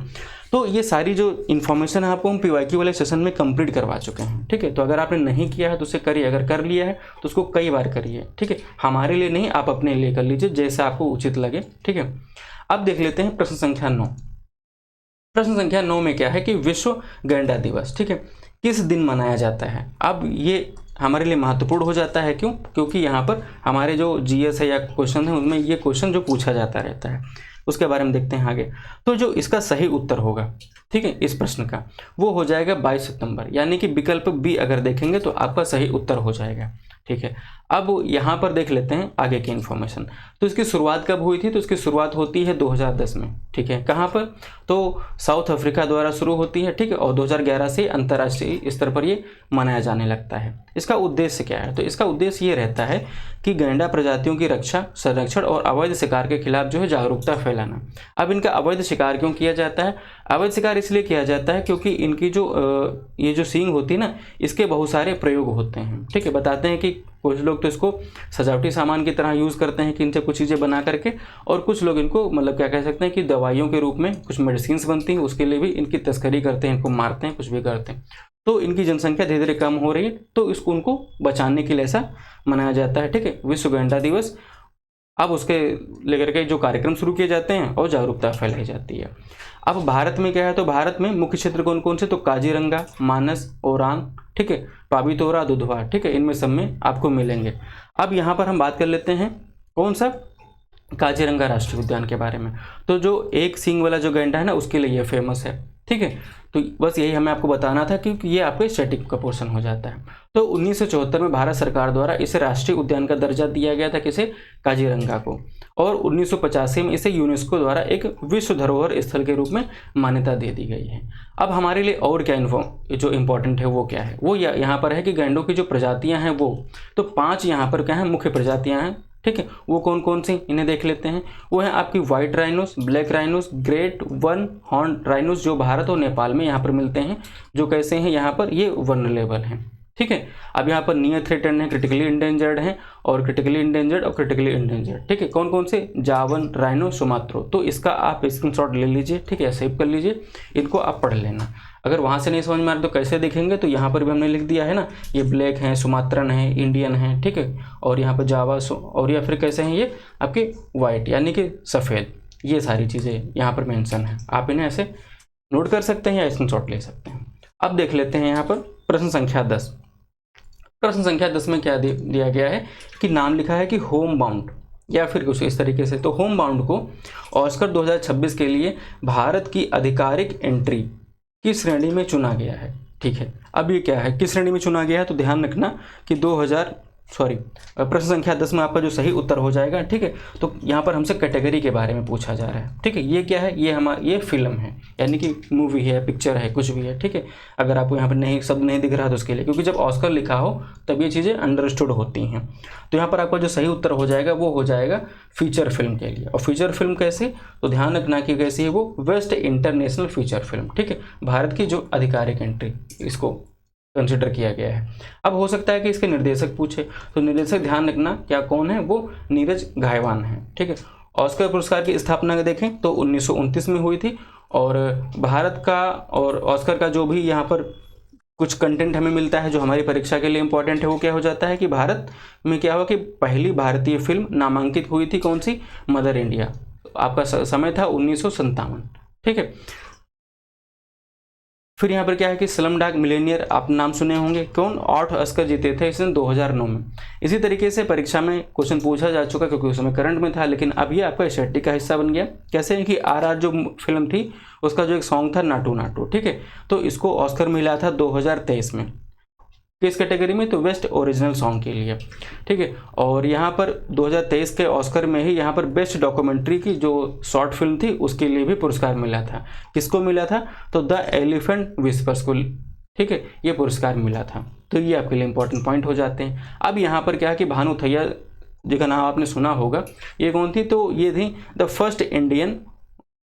तो ये सारी जो इन्फॉर्मेशन है आपको हम PYQ वाले सेशन में कंप्लीट करवा चुके हैं। ठीक है, तो अगर आपने नहीं किया है तो उसे करिए, अगर कर लिया है तो उसको कई बार करिए। ठीक है, हमारे लिए नहीं, आप अपने लिए कर लीजिए जैसा आपको उचित लगे। ठीक है, अब देख लेते हैं प्रश्न संख्या 9। प्रश्न संख्या 9 में क्या है कि विश्व गैंडा दिवस, ठीक है, किस दिन मनाया जाता है। अब ये हमारे लिए महत्वपूर्ण हो जाता है, क्यों, क्योंकि यहाँ पर हमारे जो GS है या क्वेश्चन है उनमें ये क्वेश्चन जो पूछा जाता रहता है, उसके बारे में देखते हैं आगे। तो जो इसका सही उत्तर होगा, ठीक है, इस प्रश्न का, वो हो जाएगा 22 सितंबर, यानी कि विकल्प B अगर देखेंगे तो आपका सही उत्तर हो जाएगा। ठीक है, अब यहाँ पर देख लेते हैं आगे की इन्फॉर्मेशन। तो इसकी शुरुआत कब हुई थी, तो इसकी शुरुआत होती है 2010 में। ठीक है, कहाँ पर, तो साउथ अफ्रीका द्वारा शुरू होती है। ठीक है, और 2011 से अंतर्राष्ट्रीय स्तर पर ये मनाया जाने लगता है। इसका उद्देश्य क्या है, तो इसका उद्देश्य ये रहता है कि गैंडा प्रजातियों की रक्षा, संरक्षण और अवैध शिकार के खिलाफ जो है जागरूकता फैलाना। अब इनका अवैध शिकार क्यों किया जाता है, अवैध शिकार इसलिए किया जाता है क्योंकि इनकी जो ये जो सींग होती है ना, इसके बहुत सारे प्रयोग होते हैं। ठीक है, बताते हैं कि कुछ लोग तो इसको सजावटी सामान की तरह यूज़ करते हैं कि इनसे कुछ चीज़ें बना करके, और कुछ लोग इनको मतलब क्या कह सकते हैं कि दवाइयों के रूप में कुछ मेडिसिन बनती हैं, उसके लिए भी इनकी तस्करी करते हैं, इनको मारते हैं, कुछ भी करते हैं। तो इनकी जनसंख्या धीरे धीरे कम हो रही है, तो इसको उनको बचाने के लिए ऐसा मनाया जाता है। ठीक है, विश्व गैंडा दिवस। अब उसके लेकर के जो कार्यक्रम शुरू किए जाते हैं और जागरूकता फैलाई जाती है। अब भारत में क्या है, तो भारत में मुख्य क्षेत्र कौन कौन से, तो काजीरंगा, मानस, ओरांग, ठीक है, पाबीतोरा, दुधवा, ठीक है, इनमें सब में आपको मिलेंगे। अब यहाँ पर हम बात कर लेते हैं कौन सा, काजीरंगा राष्ट्रीय उद्यान के बारे में। तो जो एक सींग वाला जो गैंडा है ना, उसके लिए ये फेमस है। ठीक है। तो बस यही हमें आपको बताना था क्योंकि ये आपके स्टैटिक का पोर्शन हो जाता है। तो 1974 में भारत सरकार द्वारा इसे राष्ट्रीय उद्यान का दर्जा दिया गया था, किसे, काजीरंगा को। और 1985 में इसे यूनेस्को द्वारा एक विश्व धरोहर स्थल के रूप में मान्यता दे दी गई है। अब हमारे लिए और क्या जो इम्पोर्टेंट है वो क्या है, वो यहाँ पर है कि गैंडों की जो प्रजातियाँ हैं वो, तो 5 यहाँ पर क्या है, मुख्य प्रजातियाँ हैं। ठीक है, वो कौन कौन सी, इन्हें देख लेते हैं। वो है आपकी white rhinos, black rhinos, great one horn rhinos, जो भारत और नेपाल में यहाँ पर मिलते हैं, जो कैसे हैं यहाँ पर, ये वल्नरेबल हैं। ठीक है, अब यहाँ पर नियर थ्रेटन है, क्रिटिकली इंडेंजर्ड हैं, और क्रिटिकली इंडेंजर्ड और क्रिटिकली इंडेंजर्ड। ठीक है, कौन कौन से, जावन, राइनो, सुमात्रो। तो इसका आप स्क्रीनशॉट ले लीजिए, ठीक है, सेव कर लीजिए, इनको आप पढ़ लेना। अगर वहाँ से नहीं समझ में आ रहा तो कैसे देखेंगे, तो यहाँ पर भी हमने लिख दिया है ना, ये ब्लैक हैं, सुमात्रन है, इंडियन है, ठीक है, और यहाँ पर जावा, और या फिर कैसे हैं ये आपके वाइट यानी कि सफ़ेद। ये सारी चीज़ें यहाँ पर मेंशन है, आप इन्हें ऐसे नोट कर सकते हैं या स्क्रीनशॉट ले सकते हैं। अब देख लेते हैं यहाँ पर प्रश्न संख्या 10। प्रश्न संख्या 10 में क्या दिया गया है कि नाम लिखा है कि होम बाउंड, या फिर कुछ इस तरीके से। तो होम बाउंड को ऑस्कर 2026 के लिए भारत की आधिकारिक एंट्री की श्रेणी में चुना गया है। ठीक है, अब ये क्या है, किस श्रेणी में चुना गया है, तो ध्यान रखना कि प्रश्न संख्या 10 में आपका जो सही उत्तर हो जाएगा। ठीक है, तो यहाँ पर हमसे कैटेगरी के बारे में पूछा जा रहा है। ठीक है, ये क्या है, ये फिल्म है, यानी कि मूवी है, पिक्चर है, कुछ भी है। ठीक है, अगर आपको यहाँ पर नहीं शब्द नहीं दिख रहा तो उसके लिए, क्योंकि जब ऑस्कर लिखा हो तब ये चीज़ें अंडरस्टूड होती हैं। तो यहाँ पर आपका जो सही उत्तर हो जाएगा वो हो जाएगा फीचर फिल्म के लिए। और फीचर फिल्म कैसे, तो ध्यान रखना कि कैसी है वो, बेस्ट इंटरनेशनल फीचर फिल्म। ठीक है, भारत की जो आधिकारिक एंट्री, इसको कंसिडर किया गया है। अब हो सकता है कि इसके निर्देशक पूछे, तो निर्देशक ध्यान रखना क्या कौन है, वो नीरज घायवान है। ठीक है, ऑस्कर पुरस्कार की स्थापना देखें तो 1929 में हुई थी, और भारत का और ऑस्कर का जो भी यहाँ पर कुछ कंटेंट हमें मिलता है जो हमारी परीक्षा के लिए इंपॉर्टेंट है, वो क्या हो जाता है कि भारत में क्या हुआ कि पहली भारतीय फिल्म नामांकित हुई थी, कौन सी, मदर इंडिया। आपका समय था 1957। ठीक है, फिर यहाँ पर क्या है कि स्लम डॉग मिलियनेयर, आप नाम सुने होंगे, कौन, 8 ऑस्कर जीते थे इसने 2009 में। इसी तरीके से परीक्षा में क्वेश्चन पूछा जा चुका, क्योंकि उस समय करंट में था, लेकिन अब ये आपका स्टैटिक का हिस्सा बन गया। कैसे है कि RR जो फिल्म थी उसका जो एक सॉन्ग था नाटू नाटू, ठीक है, तो इसको ऑस्कर मिला था 2023 में, किस कैटेगरी में, तो बेस्ट ओरिजिनल सॉन्ग के लिए। ठीक है, और यहाँ पर 2023 के ऑस्कर में ही यहाँ पर बेस्ट डॉक्यूमेंट्री की जो शॉर्ट फिल्म थी उसके लिए भी पुरस्कार मिला था। किसको मिला था, तो द एलिफेंट विस्पर्स को, ठीक है, ये पुरस्कार मिला था। तो ये आपके लिए इंपॉर्टेंट पॉइंट हो जाते हैं। अब यहाँ पर क्या है कि भानु थैया जिनका नाम आपने सुना होगा, ये कौन थी, तो ये थी the first Indian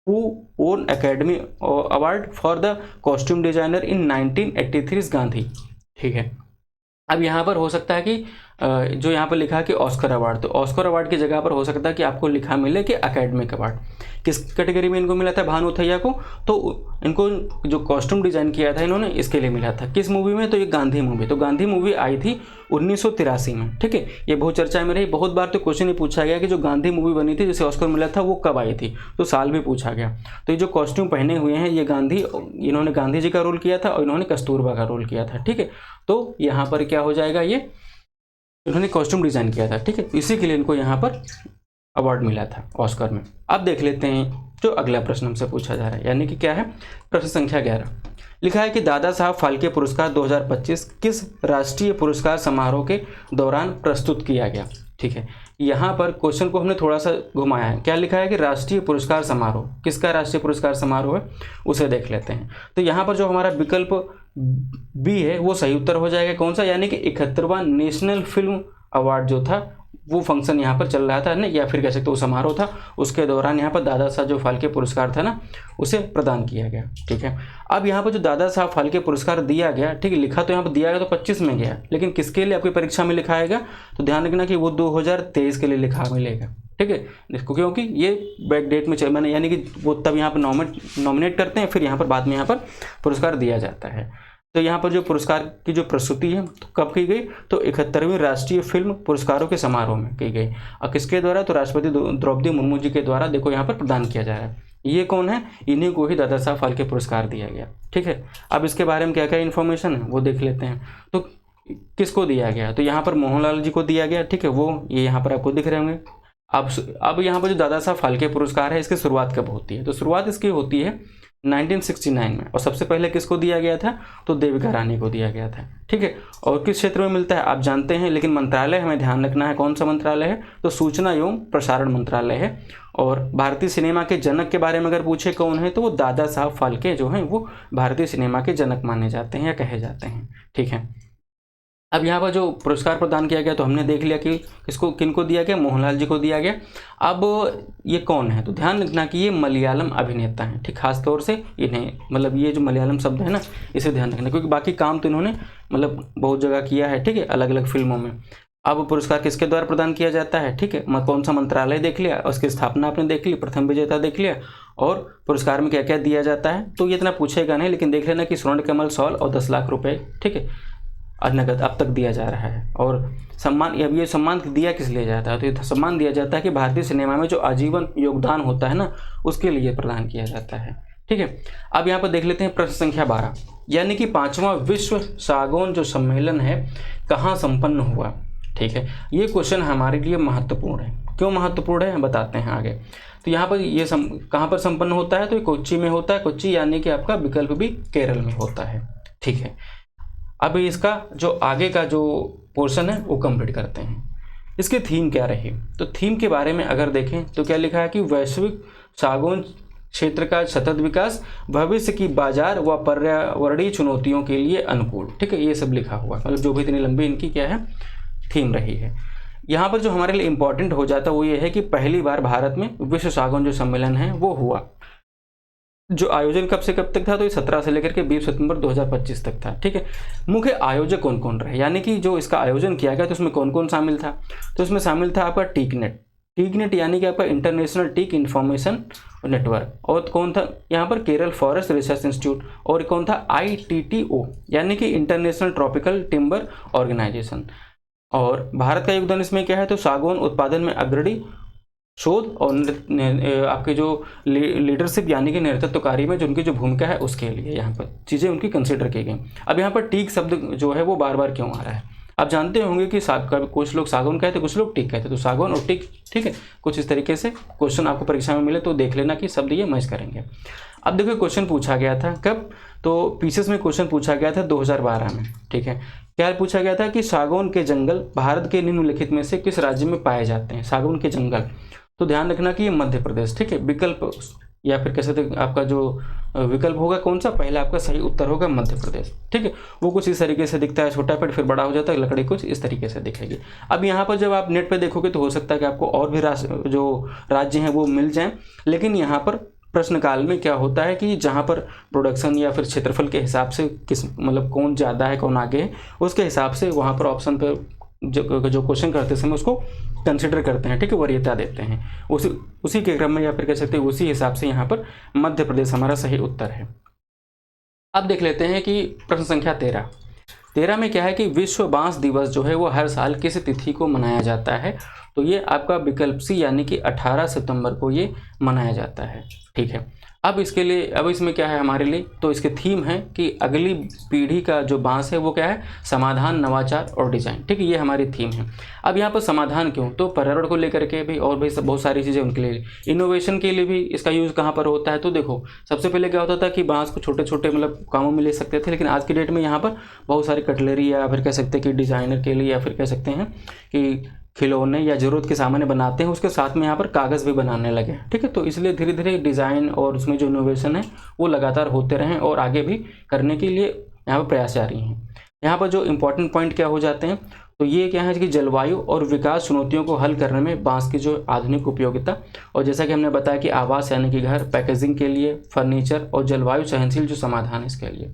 who won Academy Award for the Costume Designer in 1983 Gandhi. ठीक है, अब यहाँ पर हो सकता है कि जो यहाँ पर लिखा है कि ऑस्कर अवार्ड, तो ऑस्कर अवार्ड की जगह पर हो सकता है कि आपको लिखा मिले कि एकेडमिक अवार्ड। किस कैटेगरी में इनको मिला था भानु थैया को, तो इनको जो कॉस्ट्यूम डिजाइन किया था इन्होंने इसके लिए मिला था। किस मूवी में, तो ये गांधी मूवी। तो गांधी मूवी आई थी 1983 में। ठीक है, ये बहुत चर्चा में रही, बहुत बार तो क्वेश्चन ही पूछा गया कि जो गांधी मूवी बनी थी जिसे ऑस्कर मिला था वो कब आई थी, तो साल भी पूछा गया। तो ये जो कॉस्ट्यूम पहने हुए हैं ये इन्होंने गांधी जी का रोल किया था और इन्होंने कस्तूरबा का रोल किया था। ठीक है, तो यहाँ पर क्या हो जाएगा, ये इन्होंने कॉस्ट्यूम डिजाइन किया था। ठीक है, इसी के लिए इनको यहाँ पर अवार्ड मिला था ऑस्कर में। अब देख लेते हैं जो अगला प्रश्न हमसे पूछा जा रहा है, यानी कि क्या है, प्रश्न संख्या 11। लिखा है कि दादा साहब फाल्के पुरस्कार 2025 किस राष्ट्रीय पुरस्कार समारोह के दौरान प्रस्तुत किया गया। ठीक है, यहाँ पर क्वेश्चन को हमने थोड़ा सा घुमाया है। क्या लिखा है कि राष्ट्रीय पुरस्कार समारोह, किसका राष्ट्रीय पुरस्कार समारोह है, उसे देख लेते हैं। तो यहाँ पर जो हमारा विकल्प बी है वो सही उत्तर हो जाएगा। कौन सा, यानी कि 71वां नेशनल फिल्म अवार्ड जो था वो फंक्शन यहाँ पर चल रहा था ना, या फिर कह सकते हो समारोह था, उसके दौरान यहाँ पर दादा साहब जो फाल्के पुरस्कार था ना उसे प्रदान किया गया। ठीक है, अब यहाँ पर जो दादा साहब फाल्के पुरस्कार दिया गया, ठीक है, लिखा तो यहाँ पर दिया गया तो 25 में गया, लेकिन किसके लिए आपकी परीक्षा में लिखा आएगा, तो ध्यान रखना कि वो 2023 के लिए लिखा मिलेगा। ठीक है, क्योंकि ये बैक डेट में मैंने, यानी कि वो तब यहाँ पर नॉमिनेट करते हैं, फिर यहाँ पर बाद में यहाँ पर पुरस्कार दिया जाता है। तो यहाँ पर जो पुरस्कार की जो प्रस्तुति है तो कब की गई, तो 71वें राष्ट्रीय फिल्म पुरस्कारों के समारोह में की गई। और किसके द्वारा, तो राष्ट्रपति द्रौपदी मुर्मू जी के द्वारा देखो यहाँ पर प्रदान किया जा रहा है। ये कौन है, इन्हीं को ही दादा साहब फाल्के पुरस्कार दिया गया। ठीक है, अब इसके बारे में क्या क्या इन्फॉर्मेशन है वो देख लेते हैं। तो किसको दिया गया, तो यहाँ पर मोहनलाल जी को दिया गया। ठीक है, वो ये यहाँ पर आपको दिख रहे होंगे। अब यहाँ पर जो दादा साहब फाल्के पुरस्कार है इसकी शुरुआत कब होती है, तो शुरुआत इसकी होती है 1969 में। और सबसे पहले किसको दिया गया था? तो देविका रानी को दिया गया था, ठीक है। और किस क्षेत्र में मिलता है आप जानते हैं, लेकिन मंत्रालय हमें ध्यान रखना है, कौन सा मंत्रालय है? तो सूचना एवं प्रसारण मंत्रालय है। और भारतीय सिनेमा के जनक के बारे में अगर पूछे कौन है, तो वो दादा साहब फाल्के जो हैं वो भारतीय सिनेमा के जनक माने जाते हैं या कहे जाते हैं, ठीक है। अब यहाँ पर जो पुरस्कार प्रदान किया गया तो हमने देख लिया कि किसको, किनको दिया गया, मोहनलाल जी को दिया गया। अब ये कौन है? तो ध्यान रखना कि ये मलयालम अभिनेता हैं, ठीक, खास तौर से इन्हें, मतलब ये जो मलयालम शब्द है ना, इसे ध्यान रखना, क्योंकि बाकी काम तो इन्होंने मतलब बहुत जगह किया है, ठीक है, अलग अलग फिल्मों में। अब पुरस्कार किसके द्वारा प्रदान किया जाता है, ठीक है, कौन सा मंत्रालय देख लिया, उसकी स्थापना आपने देख ली, प्रथम विजेता देख लिया, और पुरस्कार में क्या क्या दिया जाता है। तो ये इतना पूछेगा नहीं, लेकिन देख लेना कि स्वर्ण कमल शॉल और 10 लाख रुपए, ठीक है, नगद अब तक दिया जा रहा है। और सम्मान, अब ये सम्मान दिया किस लिए जाता है? तो ये सम्मान दिया जाता है कि भारतीय सिनेमा में जो आजीवन योगदान होता है ना, उसके लिए प्रदान किया जाता है, ठीक है। अब यहाँ पर देख लेते हैं प्रश्न संख्या 12, यानी कि 5वां विश्व सागौन जो सम्मेलन है कहाँ संपन्न हुआ, ठीक है। ये क्वेश्चन हमारे लिए महत्वपूर्ण है। क्यों महत्वपूर्ण है, हम बताते हैं आगे। तो यहाँ पर ये कहाँ पर संपन्न होता है? तो ये कोच्चि में होता है। कोच्चि यानी कि आपका विकल्प भी केरल में होता है, ठीक है। अब इसका जो आगे का जो पोर्शन है वो कंप्लीट करते हैं। इसकी थीम क्या रही? तो थीम के बारे में अगर देखें तो क्या लिखा है कि वैश्विक सागौन क्षेत्र का सतत विकास, भविष्य की बाजार व पर्यावरणीय चुनौतियों के लिए अनुकूल, ठीक है, ये सब लिखा हुआ, मतलब जो भी इतनी लंबी इनकी क्या है थीम रही है। यहाँ पर जो हमारे लिए इम्पोर्टेंट हो जाता है वो ये है कि पहली बार भारत में विश्व सागौन जो सम्मेलन है वो हुआ। जो आयोजन कब से कब तक था? तो ये 17 से लेकर के 20 सितंबर 2025 तक था, ठीक है। मुख्य आयोजक कौन कौन रहे, यानी कि जो इसका आयोजन किया गया तो उसमें कौन कौन शामिल था? तो इसमें शामिल था आपका टीकनेट, टीकनेट यानी कि आपका इंटरनेशनल टीक इन्फॉर्मेशन नेटवर्क। और कौन था यहाँ पर? Kerala forest research institute. और कौन था? ITTO यानी कि इंटरनेशनल ट्रॉपिकल टिम्बर ऑर्गेनाइजेशन। और भारत का योगदान इसमें क्या है? तो सागौन उत्पादन में अग्रणी शोध और आपके जो लीडरशिप यानी कि नेतृत्व कार्य में जो उनकी जो भूमिका है उसके लिए यहाँ पर चीज़ें उनकी कंसिडर की गई। अब यहाँ पर टीक शब्द जो है वो बार बार क्यों आ रहा है? आप जानते होंगे कि कुछ लोग सागौन कहते, कुछ लोग टीक कहते, तो सागौन और टीक, ठीक है, कुछ इस तरीके से क्वेश्चन आपको परीक्षा में मिले तो देख लेना कि शब्द ये मैच करेंगे। अब देखो क्वेश्चन पूछा गया था कब? तो पीसेस में क्वेश्चन पूछा गया था 2012 में, ठीक है। क्या पूछा गया था कि सागौन के जंगल भारत के निम्नलिखित में से किस राज्य में पाए जाते हैं? सागौन के जंगल, तो ध्यान रखना कि ये मध्य प्रदेश, ठीक है। विकल्प या फिर कह सकते आपका जो विकल्प होगा कौन सा? पहला आपका सही उत्तर होगा मध्य प्रदेश, ठीक है। वो कुछ इस तरीके से दिखता है, छोटा पेड़ फिर बड़ा हो जाता है, लकड़ी कुछ इस तरीके से दिखेगी। अब यहाँ पर जब आप नेट पे देखोगे तो हो सकता है कि आपको और भी जो राज्य हैं वो मिल जाएं, लेकिन यहाँ पर प्रश्न काल में क्या होता है कि जहाँ पर प्रोडक्शन या फिर क्षेत्रफल के हिसाब से किस मतलब कौन ज़्यादा है कौन आगे है, उसके हिसाब से वहाँ पर ऑप्शन पर जो क्वेश्चन करते समय उसको कंसिडर करते हैं, ठीक है, वरीयता देते हैं। उसी के क्रम में या फिर कह सकते हैं उसी हिसाब से यहाँ पर मध्य प्रदेश हमारा सही उत्तर है। अब देख लेते हैं कि प्रश्न संख्या 13 में क्या है कि विश्व बांस दिवस जो है वो हर साल किस तिथि को मनाया जाता है? तो ये आपका विकल्प सी यानी कि 18 सितंबर को ये मनाया जाता है, ठीक है। अब इसके लिए, अब इसमें क्या है हमारे लिए? तो इसके थीम है कि अगली पीढ़ी का जो बांस है वो क्या है? समाधान, नवाचार और डिजाइन, ठीक है, ये हमारी थीम है। अब यहाँ पर समाधान क्यों? तो पर्यावरण को लेकर के भी और भी बहुत सारी चीज़ें उनके लिए, इनोवेशन के लिए भी इसका यूज़ कहाँ पर होता है? तो देखो सबसे पहले क्या होता था कि बांस को छोटे छोटे मतलब कामों में ले सकते थे, लेकिन आज की डेट में यहाँ पर बहुत सारी कटलरी या फिर कह सकते हैं कि डिज़ाइनर के लिए या फिर कह सकते हैं कि खिलौने या ज़रूरत के सामान बनाते हैं, उसके साथ में यहाँ पर कागज़ भी बनाने लगे, ठीक है। तो इसलिए धीरे धीरे डिज़ाइन और उसमें जो इनोवेशन है वो लगातार होते रहें और आगे भी करने के लिए यहाँ पर प्रयास जारी हैं। यहाँ पर जो इम्पोर्टेंट पॉइंट क्या हो जाते हैं? तो ये क्या है कि जलवायु और विकास चुनौतियों को हल करने में बांस की जो आधुनिक उपयोगिता, और जैसा कि हमने बताया कि आवास यानी कि घर, पैकेजिंग के लिए, फर्नीचर और जलवायु सहनशील जो समाधान है इसके लिए।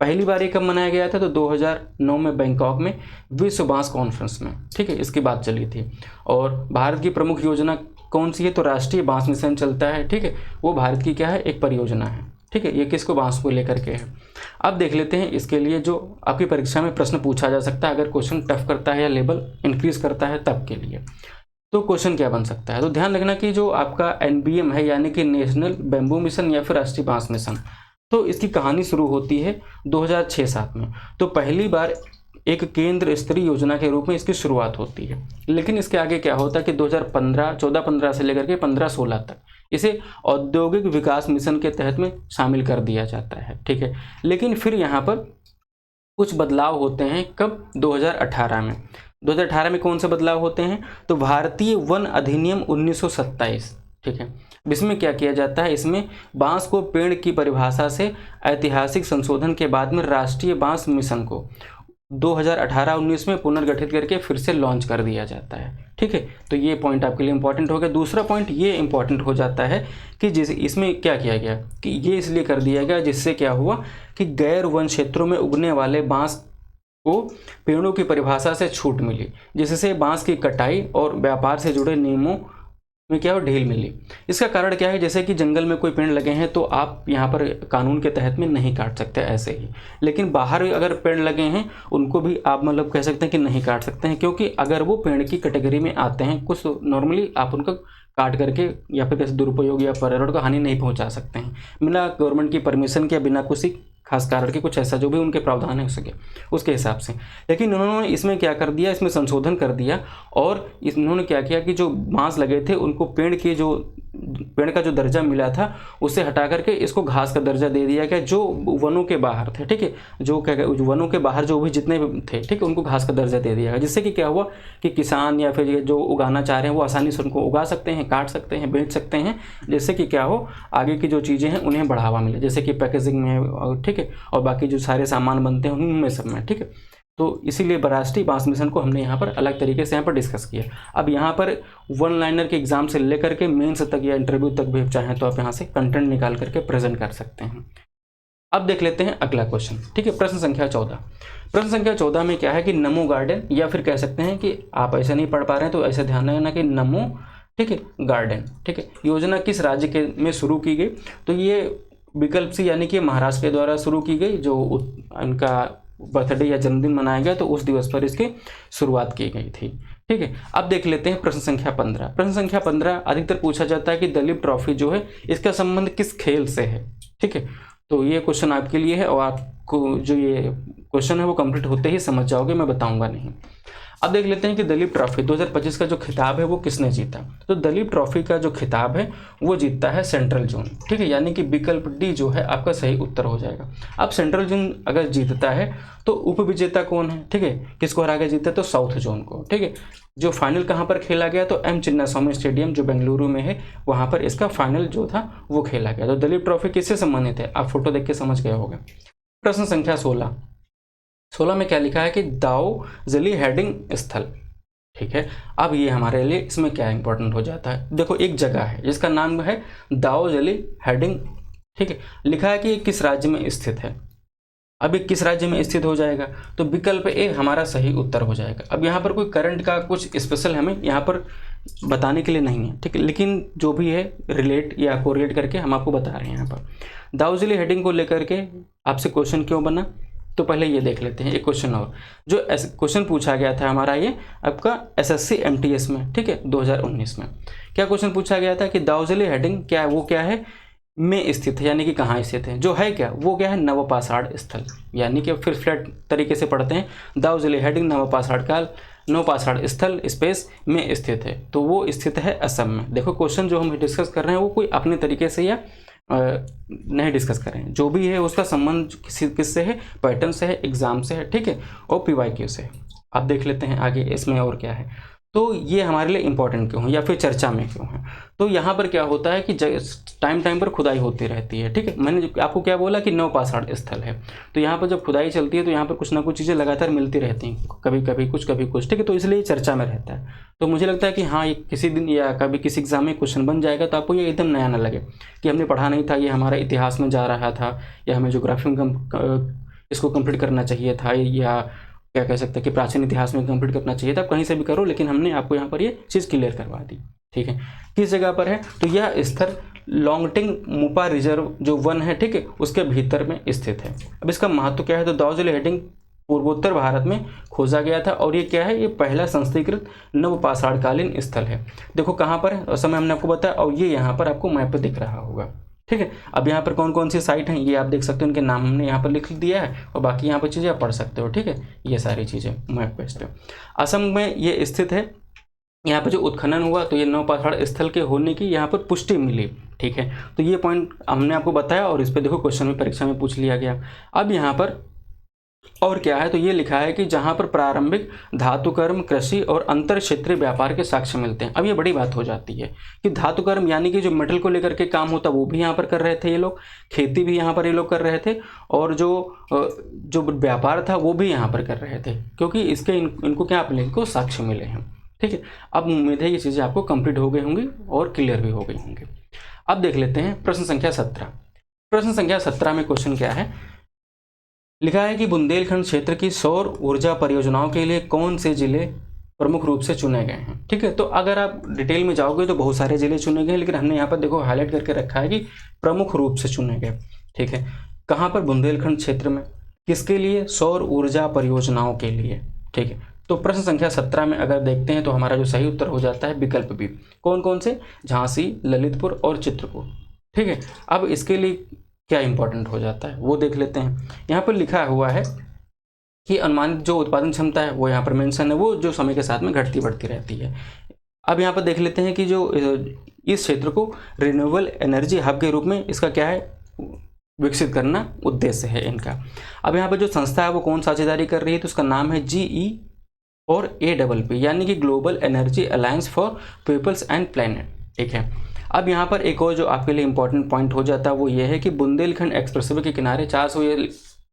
पहली बार ये कब मनाया गया था? तो 2009 में बैंकॉक में विश्व बांस कॉन्फ्रेंस में, ठीक है, इसकी बात चली थी। और भारत की प्रमुख योजना कौन सी है? तो राष्ट्रीय बांस मिशन चलता है, ठीक है, वो भारत की क्या है? एक परियोजना है, ठीक है। ये किसको? बांस को लेकर के है। अब देख लेते हैं इसके लिए जो आपकी परीक्षा में प्रश्न पूछा जा सकता है अगर क्वेश्चन टफ करता है या लेवल इंक्रीज करता है तब के लिए। तो क्वेश्चन क्या बन सकता है? तो ध्यान रखना कि जो आपका NBM है यानी कि नेशनल बैम्बू मिशन या फिर राष्ट्रीय बांस मिशन, तो इसकी कहानी शुरू होती है 2006-07 में। तो पहली बार एक केंद्र स्तरीय योजना के रूप में इसकी शुरुआत होती है, लेकिन इसके आगे क्या होता है कि 2015, 14-15 से लेकर के 15-16 तक इसे औद्योगिक विकास मिशन के तहत में शामिल कर दिया जाता है, ठीक है। लेकिन फिर यहाँ पर कुछ बदलाव होते हैं, कब? 2018 में। 2018 में कौन से बदलाव होते हैं? तो भारतीय वन अधिनियम 1927, ठीक है। इसमें क्या किया जाता है? इसमें बांस को पेड़ की परिभाषा से ऐतिहासिक संशोधन के बाद में राष्ट्रीय बांस मिशन को 2018-19 में पुनर्गठित करके फिर से लॉन्च कर दिया जाता है, ठीक है। तो ये पॉइंट आपके लिए इंपॉर्टेंट हो गया। दूसरा पॉइंट ये इंपॉर्टेंट हो जाता है कि इसमें क्या किया गया कि ये इसलिए कर दिया गया जिससे क्या हुआ कि गैर वन क्षेत्रों में उगने वाले बांस को पेड़ों की परिभाषा से छूट मिली, जिससे बांस की कटाई और व्यापार से जुड़े नियमों में क्या हो, ढील मिली। इसका कारण क्या है? जैसे कि जंगल में कोई पेड़ लगे हैं तो आप यहाँ पर कानून के तहत में नहीं काट सकते ऐसे ही, लेकिन बाहर अगर पेड़ लगे हैं उनको भी आप मतलब कह सकते हैं कि नहीं काट सकते हैं, क्योंकि अगर वो पेड़ की कैटेगरी में आते हैं कुछ नॉर्मली आप उनको काट करके या फिर कैसे दुरुपयोग या पर्यावरण को हानि नहीं पहुंचा सकते हैं बिना गवर्नमेंट की परमिशन के, बिना किसी खास कारण के, कुछ ऐसा जो भी उनके प्रावधान है सके उसके हिसाब से। लेकिन उन्होंने इसमें क्या कर दिया, इसमें संशोधन कर दिया और इन्होंने क्या किया कि जो बांस लगे थे उनको पेड़ का जो दर्जा मिला था उसे हटा करके इसको घास का दर्जा दे दिया गया, जो वनों के बाहर थे, ठीक है। जो क्या वनों के बाहर जो भी जितने थे, ठीक है, उनको घास का दर्जा दे दिया गया, जिससे कि क्या हुआ कि किसान या फिर जो उगाना चाह रहे हैं वो आसानी से उनको उगा सकते हैं, काट सकते हैं, बेच सकते हैं, जिससे कि क्या हो आगे की जो चीज़ें हैं उन्हें बढ़ावा मिले, जैसे कि पैकेजिंग में, ठीक है, और बाकी जो सारे सामान बनते हैं उनमें सब में, ठीक है। तो इसीलिए राष्ट्रीय बांस मिशन को हमने यहाँ पर अलग तरीके से यहाँ पर डिस्कस किया। अब यहाँ पर वन लाइनर के एग्जाम से लेकर के मेंस तक या इंटरव्यू तक भी चाहें तो आप यहाँ से कंटेंट निकाल करके प्रेजेंट कर सकते हैं। अब देख लेते हैं अगला क्वेश्चन, ठीक है। प्रश्न संख्या 14। प्रश्न संख्या 14 में क्या है कि नमो गार्डन, या फिर कह सकते हैं कि आप ऐसे नहीं पढ़ पा रहे हैं तो ऐसे ध्यान रखना कि नमो, ठीक है, गार्डन, ठीक है, योजना किस राज्य के में शुरू की गई? तो ये विकल्प सी यानी कि महाराष्ट्र के द्वारा शुरू की गई, जो उनका बर्थडे या जन्मदिन मनाया गया तो उस दिवस पर इसकी शुरुआत की गई थी, ठीक है। अब देख लेते हैं प्रश्न संख्या 15। प्रश्न संख्या 15 अधिकतर पूछा जाता है कि दलीप ट्रॉफी जो है इसका संबंध किस खेल से है, ठीक है। तो ये क्वेश्चन आपके लिए है और आपको जो ये क्वेश्चन है वो कंप्लीट होते ही समझ जाओगे, मैं बताऊंगा नहीं। अब देख लेते हैं कि दलीप ट्रॉफी 2025 का जो खिताब है वो किसने जीता? तो दलीप ट्रॉफी का जो खिताब है वो जीतता है सेंट्रल जोन, ठीक है, यानी कि विकल्प डी जो है आपका सही उत्तर हो जाएगा। अब सेंट्रल जोन अगर जीतता है तो उपविजेता कौन है, ठीक है, किसको हरा के जीता? तो साउथ जोन को, ठीक है। जो फाइनल कहाँ पर खेला गया? तो एम चिन्नास्वामी स्टेडियम जो बेंगलुरु में है वहाँ पर इसका फाइनल जो था वो खेला गया। तो दलीप ट्रॉफी किससे संबंधित है आप फोटो देख के समझ गए होंगे। प्रश्न संख्या 16 में क्या लिखा है कि दाओजली हेडिंग स्थल, ठीक है। अब ये हमारे लिए इसमें क्या इंपॉर्टेंट हो जाता है, देखो एक जगह है जिसका नाम है दाओजली हेडिंग, ठीक है, लिखा है कि ये किस राज्य में स्थित है। अब ये किस राज्य में स्थित हो जाएगा? तो विकल्प ए हमारा सही उत्तर हो जाएगा। अब यहाँ पर कोई करंट का कुछ स्पेशल हमें यहाँ पर बताने के लिए नहीं है, ठीक है, लेकिन जो भी है रिलेट या कोरिलेट करके हम आपको बता रहे हैं। यहाँ पर दाओजली हेडिंग को लेकर के आपसे क्वेश्चन क्यों बना, तो पहले ये देख लेते हैं एक क्वेश्चन और, जो क्वेश्चन पूछा गया था हमारा ये आपका SSC MTS में, ठीक है, 2019 में। क्या क्वेश्चन पूछा गया था कि दाओजली हेडिंग क्या है में स्थित है, यानी कि कहाँ स्थित है, जो है क्या वो क्या है नवपाषाण स्थल, यानी कि फिर फ्लैट तरीके से पढ़ते हैं, दाओजली हेडिंग नवपाषाण स्थल स्पेस में स्थित है, तो वो स्थित है असम में। देखो क्वेश्चन जो हम डिस्कस कर रहे हैं वो कोई अपने तरीके से या नहीं डिस्कस करें, जो भी है उसका संबंध किससे है, पैटर्न से है, एग्जाम से है, ठीक है, और PYQ से है। आप देख लेते हैं आगे इसमें और क्या है। तो ये हमारे लिए इंपॉर्टेंट क्यों है या फिर चर्चा में क्यों है? तो यहाँ पर क्या होता है कि टाइम पर खुदाई होती रहती है, ठीक है। मैंने आपको क्या बोला कि नवपाषाण स्थल है, तो यहाँ पर जब खुदाई चलती है तो यहाँ पर कुछ ना कुछ चीज़ें लगातार मिलती रहती हैं, कभी कभी कुछ, ठीक है, तो इसलिए चर्चा में रहता है। तो मुझे लगता है कि हाँ ये किसी दिन या कभी किसी एग्जाम में क्वेश्चन बन जाएगा तो आपको ये एकदम नया ना लगे कि हमने पढ़ा नहीं था, ये हमारा इतिहास में जा रहा था या हमें ज्योग्राफी में इसको कंप्लीट करना चाहिए था, या क्या कह सकते हैं कि प्राचीन इतिहास में कंप्लीट करना चाहिए था। आप कहीं से भी करो, लेकिन हमने आपको यहाँ पर ये चीज़ क्लियर करवा दी, ठीक है। किस जगह पर है? तो यह स्थल लॉन्गटिंग मुपा रिजर्व जो वन है, ठीक है, उसके भीतर में स्थित है। अब इसका महत्व क्या है? तो दाओजली हेडिंग पूर्वोत्तर भारत में खोजा गया था और ये क्या है, ये पहला संस्थीकृत नवपाषाणकालीन स्थल है। देखो कहाँ पर है, समय हमने आपको बताया, और ये यहाँ पर आपको मैप पे दिख रहा होगा, ठीक है। अब यहाँ पर कौन कौन सी साइट हैं ये आप देख सकते हो, उनके नाम हमने यहाँ पर लिख दिया है और बाकी यहाँ पर चीज़ें आप पढ़ सकते हो, ठीक है, ये सारी चीज़ें मैप पे। असम में ये स्थित है यहाँ पर जो उत्खनन हुआ तो ये नवपाषाण स्थल के होने की यहाँ पर पुष्टि मिली। ठीक है, तो ये पॉइंट हमने आपको बताया और इस पर देखो क्वेश्चन में परीक्षा में पूछ लिया गया। अब यहाँ पर और क्या है, तो ये लिखा है कि जहाँ पर प्रारंभिक धातुकर्म, कृषि और अंतर क्षेत्रीय व्यापार के साक्ष्य मिलते हैं। अब ये बड़ी बात हो जाती है कि धातुकर्म यानी कि जो मेटल को लेकर के काम होता वो भी यहाँ पर कर रहे थे ये लोग, खेती भी यहाँ पर ये लोग कर रहे थे, और जो व्यापार था वो भी यहाँ पर कर रहे थे, क्योंकि इसके इनको क्या मिले, इनको साक्ष्य मिले हैं। ठीक है, अब उम्मीद है ये चीज़ें आपको कंप्लीट हो गई होंगी और क्लियर भी हो गई होंगी। अब देख लेते हैं प्रश्न संख्या 17। प्रश्न संख्या 17 में क्वेश्चन क्या है, लिखा है कि बुंदेलखंड क्षेत्र की सौर ऊर्जा परियोजनाओं के लिए कौन से जिले प्रमुख रूप से चुने गए हैं। ठीक है, तो अगर आप डिटेल में जाओगे तो बहुत सारे जिले चुने गए, लेकिन हमने यहाँ पर देखो हाईलाइट करके रखा है कि प्रमुख रूप से चुने गए। ठीक है, कहाँ पर, बुंदेलखंड क्षेत्र में, किसके लिए, सौर ऊर्जा परियोजनाओं के लिए। ठीक है, तो प्रश्न संख्या 17 में अगर देखते हैं तो हमारा जो सही उत्तर हो जाता है विकल्प बी। कौन कौन से, झांसी, ललितपुर और चित्रकूट। ठीक है, अब इसके लिए क्या इंपॉर्टेंट हो जाता है वो देख लेते हैं। यहाँ पर लिखा हुआ है कि अनुमानित जो उत्पादन क्षमता है वो यहाँ पर मेंशन है, वो जो समय के साथ में घटती बढ़ती रहती है। अब यहाँ पर देख लेते हैं कि जो इस क्षेत्र को रिन्यूएबल एनर्जी हब के रूप में इसका क्या है, विकसित करना उद्देश्य है इनका। अब यहाँ पर जो संस्था है वो कौन साझेदारी कर रही है, तो उसका नाम है GE और APP, यानी कि global energy alliance for peoples and planet. ठीक है, अब यहाँ पर एक और जो आपके लिए इंपॉर्टेंट पॉइंट हो जाता है वो ये है कि बुंदेलखंड एक्सप्रेसवे के किनारे 400 ये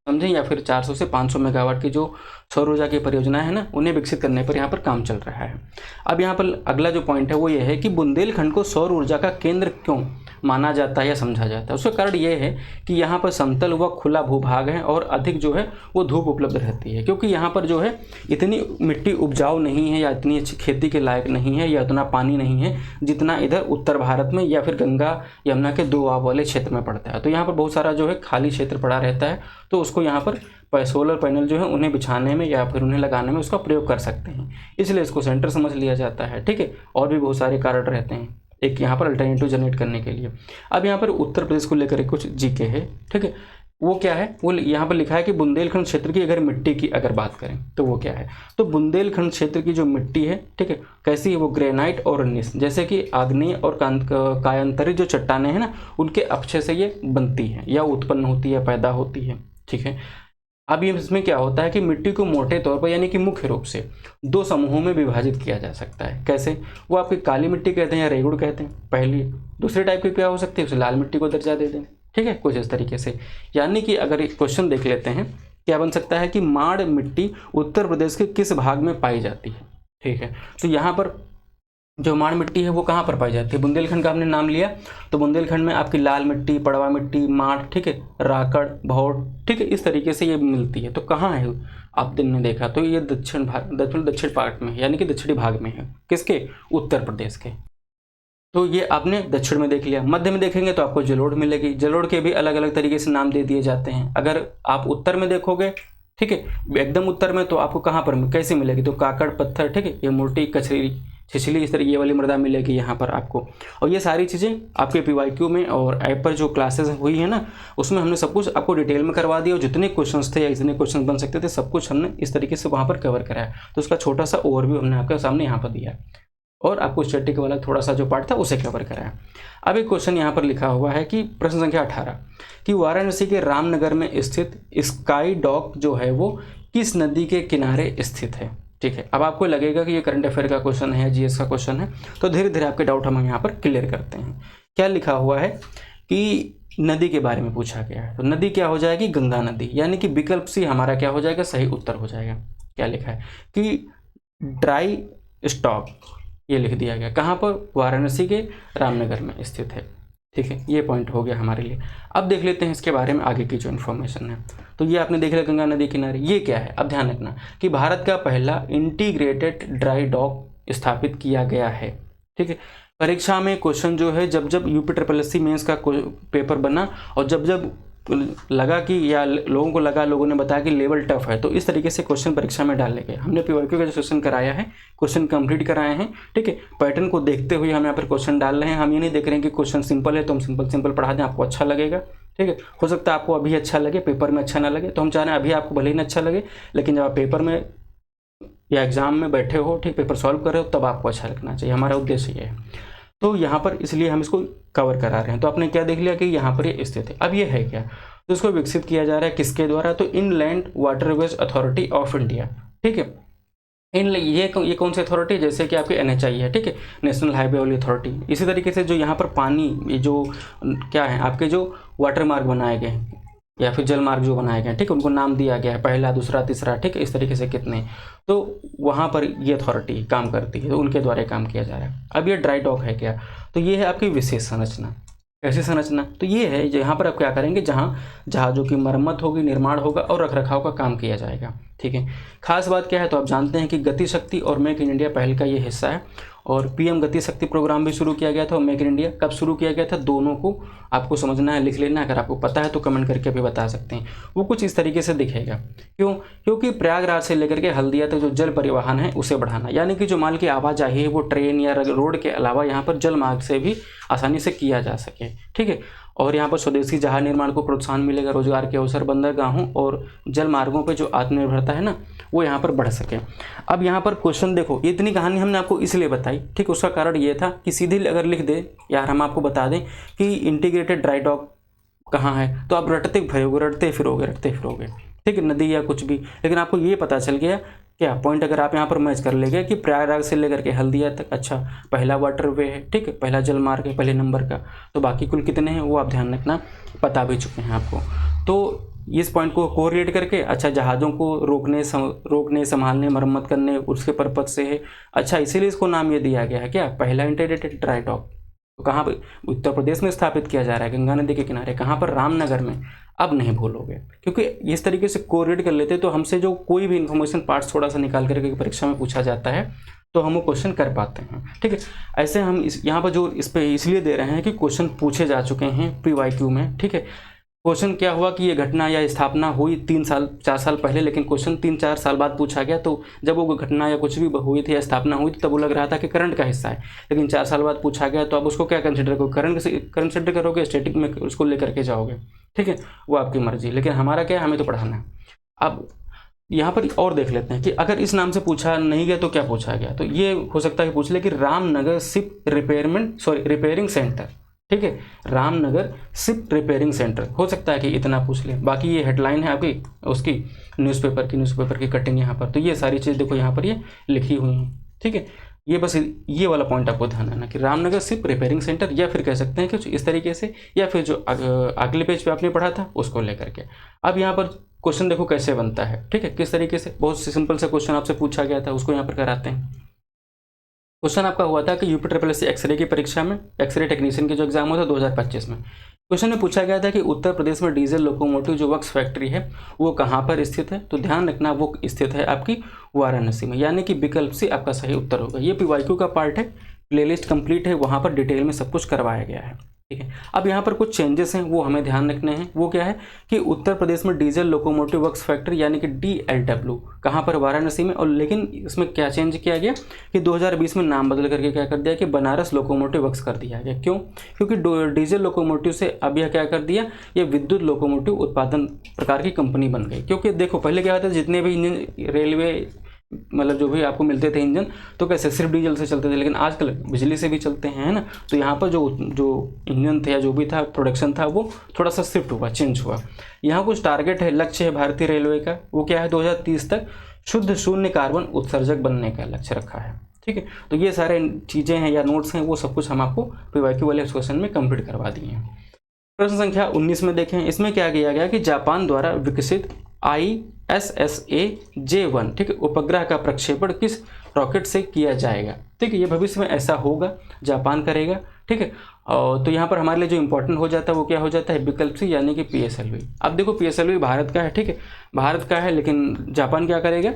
समझें या फिर 400 से 500 मेगावाट की जो सौर ऊर्जा की परियोजना है ना, उन्हें विकसित करने पर यहाँ पर काम चल रहा है। अब यहाँ पर अगला जो पॉइंट है वो ये है कि बुंदेलखंड को सौर ऊर्जा का केंद्र क्यों माना जाता है या समझा जाता है। उसका कारण ये है कि यहाँ पर समतल व खुला भूभाग है और अधिक जो है वो धूप उपलब्ध रहती है, क्योंकि यहाँ पर जो है इतनी मिट्टी उपजाऊ नहीं है या इतनी अच्छी खेती के लायक नहीं है या उतना पानी नहीं है जितना इधर उत्तर भारत में या फिर गंगा यमुना के दोआब वाले क्षेत्र में पड़ता है। तो यहाँ पर बहुत सारा जो है खाली क्षेत्र पड़ा रहता है, तो उसको यहाँ पर सोलर पैनल जो है उन्हें बिछाने में या फिर उन्हें लगाने में उसका प्रयोग कर सकते हैं, इसलिए इसको सेंटर समझ लिया जाता है। ठीक है, और भी बहुत सारे कारण रहते हैं एक यहाँ पर अल्टरनेटिव जनरेट करने के लिए। अब यहाँ पर उत्तर प्रदेश को लेकर कुछ जीके है। ठीक है, वो क्या है, वो यहाँ पर लिखा है कि बुंदेलखंड क्षेत्र की अगर मिट्टी की अगर बात करें तो वो क्या है, तो बुंदेलखंड क्षेत्र की जो मिट्टी है, ठीक है, कैसी है, वो ग्रेनाइट और रनीस जैसे कि आग्नेय और कायांतरित जो चट्टानें हैं ना, उनके अक्षय से ये बनती है या उत्पन्न होती है, पैदा होती है। ठीक है, अब ये इसमें क्या होता है कि मिट्टी को मोटे तौर पर यानी कि मुख्य रूप से 2 समूहों में विभाजित किया जा सकता है। कैसे, वो आपकी काली मिट्टी कहते हैं या रेगुड़ कहते हैं पहली, दूसरे टाइप की क्या हो सकती है, उसे लाल मिट्टी को दर्जा दे दें। ठीक है, कुछ इस तरीके से, यानी कि अगर एक क्वेश्चन देख लेते हैं, क्या बन सकता है कि माड़ मिट्टी उत्तर प्रदेश के किस भाग में पाई जाती है। ठीक है, तो यहाँ पर जो माड़ मिट्टी है वो कहाँ पर पाई जाती है, बुंदेलखंड का हमने नाम लिया तो बुंदेलखंड में आपकी लाल मिट्टी, पड़वा मिट्टी, माड़, ठीक है, राकड़, भौड़, ठीक है, इस तरीके से ये मिलती है। तो कहाँ है, आप दिन में देखा तो ये दक्षिण पार्ट में यानी कि दक्षिणी भाग में है, किसके, उत्तर प्रदेश के। तो ये आपने दक्षिण में देख लिया। मध्य में देखेंगे तो आपको जलोढ़ मिलेगी, जलोढ़ के भी अलग अलग तरीके से नाम दे दिए जाते हैं। अगर आप उत्तर में देखोगे, ठीक है, एकदम उत्तर में, तो आपको कहाँ पर कैसे मिलेगी, तो काकड़, पत्थर, ठीक है, ये मोटी, कचरी, छिछली, इस तरह ये वाली मृदा मिलेगी यहाँ पर आपको। और ये सारी चीज़ें आपके PYQ में और ऐप पर जो क्लासेस हुई है ना, उसमें हमने सब कुछ आपको डिटेल में करवा दिया और जितने क्वेश्चंस थे या जितने क्वेश्चन बन सकते थे सब कुछ हमने इस तरीके से वहाँ पर कवर कराया। तो उसका छोटा सा ओवरव्यू हमने आपके सामने यहाँ पर दिया और आपको स्टैटिक वाला थोड़ा सा जो पार्ट था उसे कवर कराया। अब एक क्वेश्चन यहाँ पर लिखा हुआ है कि प्रश्न संख्या 18 कि वाराणसी के रामनगर में स्थित स्काई डॉक जो है वो किस नदी के किनारे स्थित है। ठीक है, अब आपको लगेगा कि ये करंट अफेयर का क्वेश्चन है, GS का क्वेश्चन है, तो धीरे धीरे आपके डाउट हम यहाँ पर क्लियर करते हैं। क्या लिखा हुआ है कि नदी के बारे में पूछा गया है, तो नदी क्या हो जाएगी, गंगा नदी, यानी कि विकल्प सी हमारा क्या हो जाएगा, सही उत्तर हो जाएगा। क्या लिखा है कि ड्राई स्टॉक, ये लिख दिया गया कहाँ पर, वाराणसी के रामनगर में स्थित है। ठीक है, ये पॉइंट हो गया हमारे लिए। अब देख लेते हैं इसके बारे में आगे की जो इन्फॉर्मेशन है। तो ये आपने देख लिया गंगा नदी किनारे, ये क्या है, अब ध्यान रखना कि भारत का पहला इंटीग्रेटेड ड्राई डॉक स्थापित किया गया है। ठीक है, परीक्षा में क्वेश्चन जो है जब जब UPSSC मेंस का पेपर बना और जब जब लगा कि या लोगों ने बताया कि लेवल टफ है, तो इस तरीके से क्वेश्चन परीक्षा में डाले गए। हमने PYQ का जो सेशन कराया है, क्वेश्चन कंप्लीट कराए हैं। ठीक है, पैटर्न को देखते हुए हम यहाँ पर क्वेश्चन डाल रहे हैं। हम ये नहीं देख रहे हैं कि क्वेश्चन सिंपल है तो हम सिंपल पढ़ा दें, आपको अच्छा लगेगा। ठीक है, हो सकता है आपको अभी अच्छा लगे, पेपर में अच्छा ना लगे, तो हम चाह रहे हैं अभी आपको भले ही ना अच्छा लगे, लेकिन जब आप पेपर में या एग्जाम में बैठे हो, ठीक, पेपर सॉल्व कर रहे हो, तब आपको अच्छा लगना चाहिए। हमारा उद्देश्य ये है। तो यहाँ पर इसलिए हम इसको कवर करा रहे हैं। तो आपने क्या देख लिया कि यहाँ पर ये स्थित है। अब ये है क्या, तो इसको विकसित किया जा रहा है किसके द्वारा, तो inland waterways authority of India, ठीक है। ये कौन सी अथॉरिटी है, जैसे कि आपकी NHI है, ठीक है, नेशनल हाईवे अथॉरिटी। इसी तरीके से जो यहाँ पर पानी, ये जो क्या है आपके जो वाटर मार्ग बनाए गए हैं या फिर जल मार्ग जो बनाए गए हैं, ठीक है, उनको नाम दिया गया है, पहला, दूसरा, तीसरा, ठीक है, इस तरीके से कितने, तो वहाँ पर ये अथॉरिटी काम करती है, तो उनके द्वारा काम किया जा रहा है। अब ये ड्राई डॉक है क्या, तो ये है आपकी विशेष संरचना। कैसी संरचना, तो ये है यहाँ पर आप क्या करेंगे, जहाँ जहाज़ों की मरम्मत होगी, निर्माण होगा और रखरखाव का काम किया जाएगा, ठीक है। खास बात क्या है, तो आप जानते हैं कि गति शक्ति और मेक इन इंडिया पहल का ये हिस्सा है, और PM गति शक्ति प्रोग्राम भी शुरू किया गया था। और मेक इन इंडिया कब शुरू किया गया था, दोनों को आपको समझना है, लिख लेना है। अगर आपको पता है तो कमेंट करके भी बता सकते हैं। वो कुछ इस तरीके से दिखेगा। क्यों, क्योंकि प्रयागराज से लेकर के हल्दिया तक जो जल परिवहन है उसे बढ़ाना, यानी कि जो माल की आवाजाही है वो ट्रेन या रोड के अलावा यहाँ पर जल मार्ग से भी आसानी से किया जा सके, ठीक है। और यहाँ पर स्वदेशी जहाज निर्माण को प्रोत्साहन मिलेगा, रोजगार के अवसर, बंदरगाहों और जल मार्गों पे जो आत्मनिर्भरता है ना, वो यहाँ पर बढ़ सके। अब यहाँ पर क्वेश्चन देखो, इतनी कहानी हमने आपको इसलिए बताई, ठीक, उसका कारण ये था कि सीधे अगर लिख दे या हम आपको बता दें कि इंटीग्रेटेड ड्राई डॉक कहाँ है, तो आप रटते फिरोगे, ठीक है, नदी या कुछ भी। लेकिन आपको ये पता चल गया क्या पॉइंट, अगर आप यहाँ पर मैच कर लेंगे कि प्रयागराज से लेकर के हल्दिया तक, अच्छा, पहला वाटरवे है, ठीक है, पहला जल मार्ग है पहले नंबर का, तो बाकी कुल कितने हैं वो आप ध्यान रखना, बता भी चुके हैं आपको। तो इस पॉइंट को कोरिलेट करके, अच्छा, जहाज़ों को रोकने, संभालने, मरम्मत करने, उसके पर्पज से है, अच्छा, इसीलिए इसको नाम ये दिया गया है क्या, पहला इंटीग्रेटेड ड्राई डॉक। तो कहाँ पर, उत्तर प्रदेश में स्थापित किया जा रहा है, गंगा नदी के किनारे, कहाँ पर, रामनगर में। अब नहीं भूलोगे, क्योंकि इस तरीके से कोरिलेट कर लेते तो हमसे जो कोई भी इन्फॉर्मेशन पार्ट्स थोड़ा सा निकाल करके परीक्षा में पूछा जाता है तो हम वो क्वेश्चन कर पाते हैं, ठीक है। ऐसे हम यहाँ पर जो इस पे इसलिए दे रहे हैं कि क्वेश्चन पूछे जा चुके हैं PYQ में, ठीक है। क्वेश्चन क्या हुआ कि ये घटना या स्थापना हुई 3-4 साल पहले, लेकिन क्वेश्चन 3-4 साल बाद पूछा गया। तो जब वो घटना या कुछ भी हुई थी या स्थापना हुई थी तब वो लग रहा था कि करंट का हिस्सा है, लेकिन 4 साल बाद पूछा गया तो आप उसको क्या कंसिडर करोगे, कंसिडर करोगे, स्टैटिक में उसको लेकर के जाओगे, ठीक है, वो आपकी मर्जी। लेकिन हमारा क्या है, हमें तो पढ़ाना है। अब यहाँ पर और देख लेते हैं कि अगर इस नाम से पूछा नहीं गया तो क्या पूछा गया, तो ये हो सकता है कि पूछ ले कि रामनगर शिप रिपेयरिंग सेंटर, ठीक है, रामनगर शिप रिपेयरिंग सेंटर, हो सकता है कि इतना पूछ ले। बाकी ये हेडलाइन है आपकी उसकी न्यूज़पेपर की कटिंग यहाँ पर, तो ये सारी चीज़ देखो यहाँ पर ये लिखी हुई है, ठीक है। ये बस ये वाला पॉइंट आपको ध्यान रखना कि रामनगर शिप रिपेयरिंग सेंटर, या फिर कह सकते हैं कि इस तरीके से, या फिर जो अगले पेज पे आपने पढ़ा था उसको लेकर के। अब यहाँ पर क्वेश्चन देखो कैसे बनता है, ठीक है, किस तरीके से, बहुत सिंपल सा क्वेश्चन आपसे पूछा गया था, उसको यहाँ पर कराते हैं। क्वेश्चन आपका हुआ था कि UPSSC एक्सरे की परीक्षा में, एक्सरे टेक्नीशियन के जो एग्जाम हुआ था 2025 में, क्वेश्चन में पूछा गया था कि उत्तर प्रदेश में डीजल लोकोमोटिव जो वर्क्स फैक्ट्री है वो कहाँ पर स्थित है। तो ध्यान रखना वो स्थित है आपकी वाराणसी में, यानी कि विकल्प से आपका सही उत्तर होगा। ये PYQ का पार्ट है, प्लेलिस्ट कंप्लीट है, वहाँ पर डिटेल में सब कुछ करवाया गया है, ठीक है। अब यहाँ पर कुछ चेंजेस हैं वो हमें ध्यान रखने हैं। वो क्या है कि उत्तर प्रदेश में डीजल लोकोमोटिव वर्क्स फैक्ट्री यानी कि DLW कहाँ पर, वाराणसी में। और लेकिन इसमें क्या चेंज किया गया कि 2020 में नाम बदल करके क्या कर दिया कि बनारस लोकोमोटिव वर्क्स कर दिया गया। क्यों, क्योंकि डीजल लोकोमोटिव से अब यह क्या कर दिया, ये विद्युत लोकोमोटिव उत्पादन प्रकार की कंपनी बन गई। क्योंकि देखो पहले क्या होता है, जितने भी इंजन रेलवे मतलब जो भी आपको मिलते थे इंजन, तो कैसे सिर्फ डीजल से चलते थे, लेकिन आजकल बिजली से भी चलते हैं, है ना। तो यहाँ पर जो इंजन थे या जो भी था प्रोडक्शन था वो थोड़ा सा शिफ्ट हुआ, चेंज हुआ। यहाँ कुछ टारगेट है, लक्ष्य है भारतीय रेलवे का, वो क्या है 2030 तक शुद्ध शून्य कार्बन उत्सर्जक बनने का लक्ष्य रखा है, ठीक है। तो ये सारे चीज़ें हैं या नोट्स हैं वो सब कुछ हम आपको PYQ वाले क्वेश्चन में कंप्लीट करवा दिए हैं। प्रश्न संख्या 19 में देखें, इसमें क्या किया गया कि जापान द्वारा विकसित ISSA J1, ठीक है, उपग्रह का प्रक्षेपण किस रॉकेट से किया जाएगा, ठीक है। ये भविष्य में ऐसा होगा, जापान करेगा, ठीक है। और तो यहाँ पर हमारे लिए जो इंपॉर्टेंट हो जाता है वो क्या हो जाता है, विकल्प सी यानी कि PSLV। अब देखो PSLV भारत का है, ठीक है, भारत का है, लेकिन जापान क्या करेगा,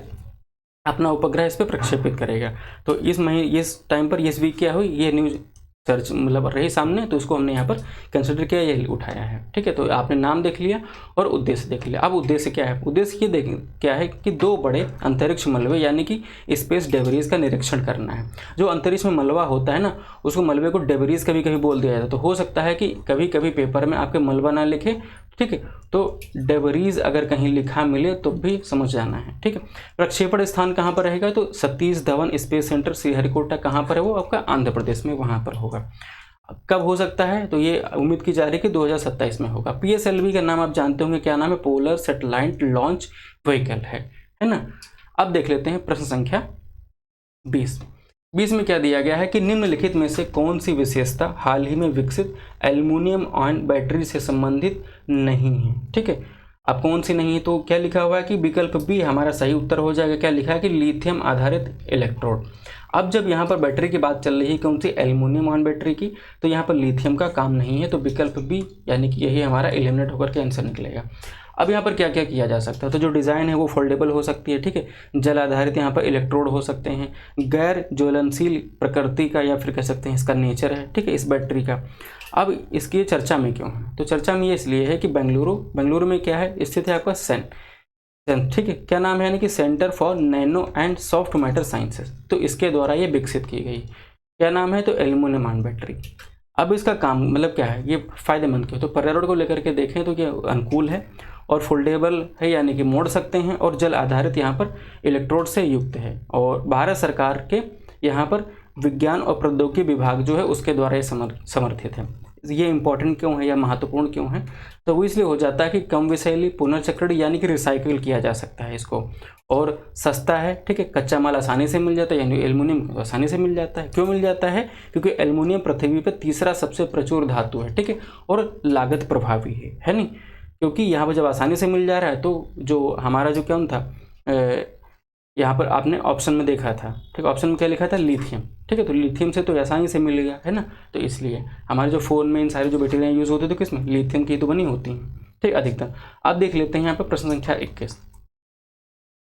अपना उपग्रह इस पर प्रक्षेपित करेगा। तो इस टाइम पर इस वीक क्या हुई, ये न्यूज़ सर्च मतलब रही सामने, तो इसको हमने यहाँ पर कंसिडर किया, ये उठाया है, ठीक है। तो आपने नाम देख लिया और उद्देश्य देख लिया। अब उद्देश्य क्या है, उद्देश्य ये देखें क्या है कि 2 बड़े अंतरिक्ष मलबे यानी कि स्पेस डेबरीज का निरीक्षण करना है। जो अंतरिक्ष में मलबा होता है ना, उसको मलबे को डेबरीज कभी कभी बोल दिया जाता है। तो हो सकता है कि कभी कभी पेपर में आपके मलबा ना लिखे ठीक है, तो डेबरीज अगर कहीं लिखा मिले तो भी समझ जाना है। ठीक है, प्रक्षेपण स्थान कहाँ पर रहेगा, तो सतीश धवन स्पेस सेंटर श्रीहरिकोटा कहाँ पर है, वो आपका आंध्र प्रदेश में वहाँ पर होगा। कब हो सकता है, तो ये उम्मीद की जा रही है कि 2027 में होगा। PSLV का नाम आप जानते होंगे, क्या नाम है, पोलर सैटेलाइट लॉन्च व्हीकल है ना। अब देख लेते हैं प्रश्न संख्या 20 में क्या दिया गया है कि निम्नलिखित में से कौन सी विशेषता हाल ही में विकसित एल्युमिनियम आयन बैटरी से संबंधित नहीं है। ठीक है, अब कौन सी नहीं है, तो क्या लिखा हुआ है कि विकल्प बी हमारा सही उत्तर हो जाएगा। क्या लिखा है कि लिथियम आधारित इलेक्ट्रोड। अब जब यहाँ पर बैटरी की बात चल रही है कौन सी, एल्युमिनियम आयन बैटरी की, तो यहाँ पर लिथियम का काम नहीं है, तो विकल्प बी यानी कि यही हमारा एलिमिनेट होकर के आंसर निकलेगा। अब यहाँ पर क्या क्या किया जा सकता है, तो जो डिज़ाइन है वो फोल्डेबल हो सकती है। ठीक है, जल आधारित यहाँ पर इलेक्ट्रोड हो सकते हैं, गैर ज्वलनशील प्रकृति का या फिर कह सकते हैं इसका नेचर है। ठीक है, इस बैटरी का। अब इसकी चर्चा में क्यों है, तो चर्चा में ये इसलिए है कि बेंगलुरु में क्या है स्थित है आपका सेन। ठीक है, क्या नाम है, यानी कि centre for nano and soft matter sciences, तो इसके द्वारा ये विकसित की गई। क्या नाम है, तो एल्युमिनियम आयन बैटरी। अब इसका काम मतलब क्या है, ये फायदेमंद क्यों, तो पर्यावरण को लेकर के देखें तो ये अनुकूल है और फोल्डेबल है, यानी कि मोड़ सकते हैं, और जल आधारित यहाँ पर इलेक्ट्रोड से युक्त है, और भारत सरकार के यहाँ पर विज्ञान और प्रौद्योगिकी विभाग जो है उसके द्वारा ये समर्थित है। ये इंपॉर्टेंट क्यों है या महत्वपूर्ण क्यों है, तो वो इसलिए हो जाता है कि कम विषैली, पुनर्चक्रण यानी कि रिसाइकिल किया जा सकता है इसको, और सस्ता है। ठीक है, कच्चा माल आसानी से मिल जाता है, यानी एल्युमिनियम आसानी से मिल जाता है। क्यों मिल जाता है, क्योंकि एल्युमिनियम पृथ्वी पर तीसरा सबसे प्रचुर धातु है। ठीक है, और लागत प्रभावी है नहीं, क्योंकि यहाँ पर जब आसानी से मिल जा रहा है तो जो हमारा जो क्या था, यहाँ पर आपने ऑप्शन में देखा था। ठीक है, ऑप्शन में क्या लिखा था, लिथियम। ठीक है, तो लिथियम से तो आसानी से मिल गया है ना, तो इसलिए हमारे जो फ़ोन में इन सारी जो बैटरियाँ यूज़ होती है तो किसमें, लिथियम की तो बनी होती हैं। ठीक, अधिकतर। अब देख लेते हैं यहाँ पर प्रश्न संख्या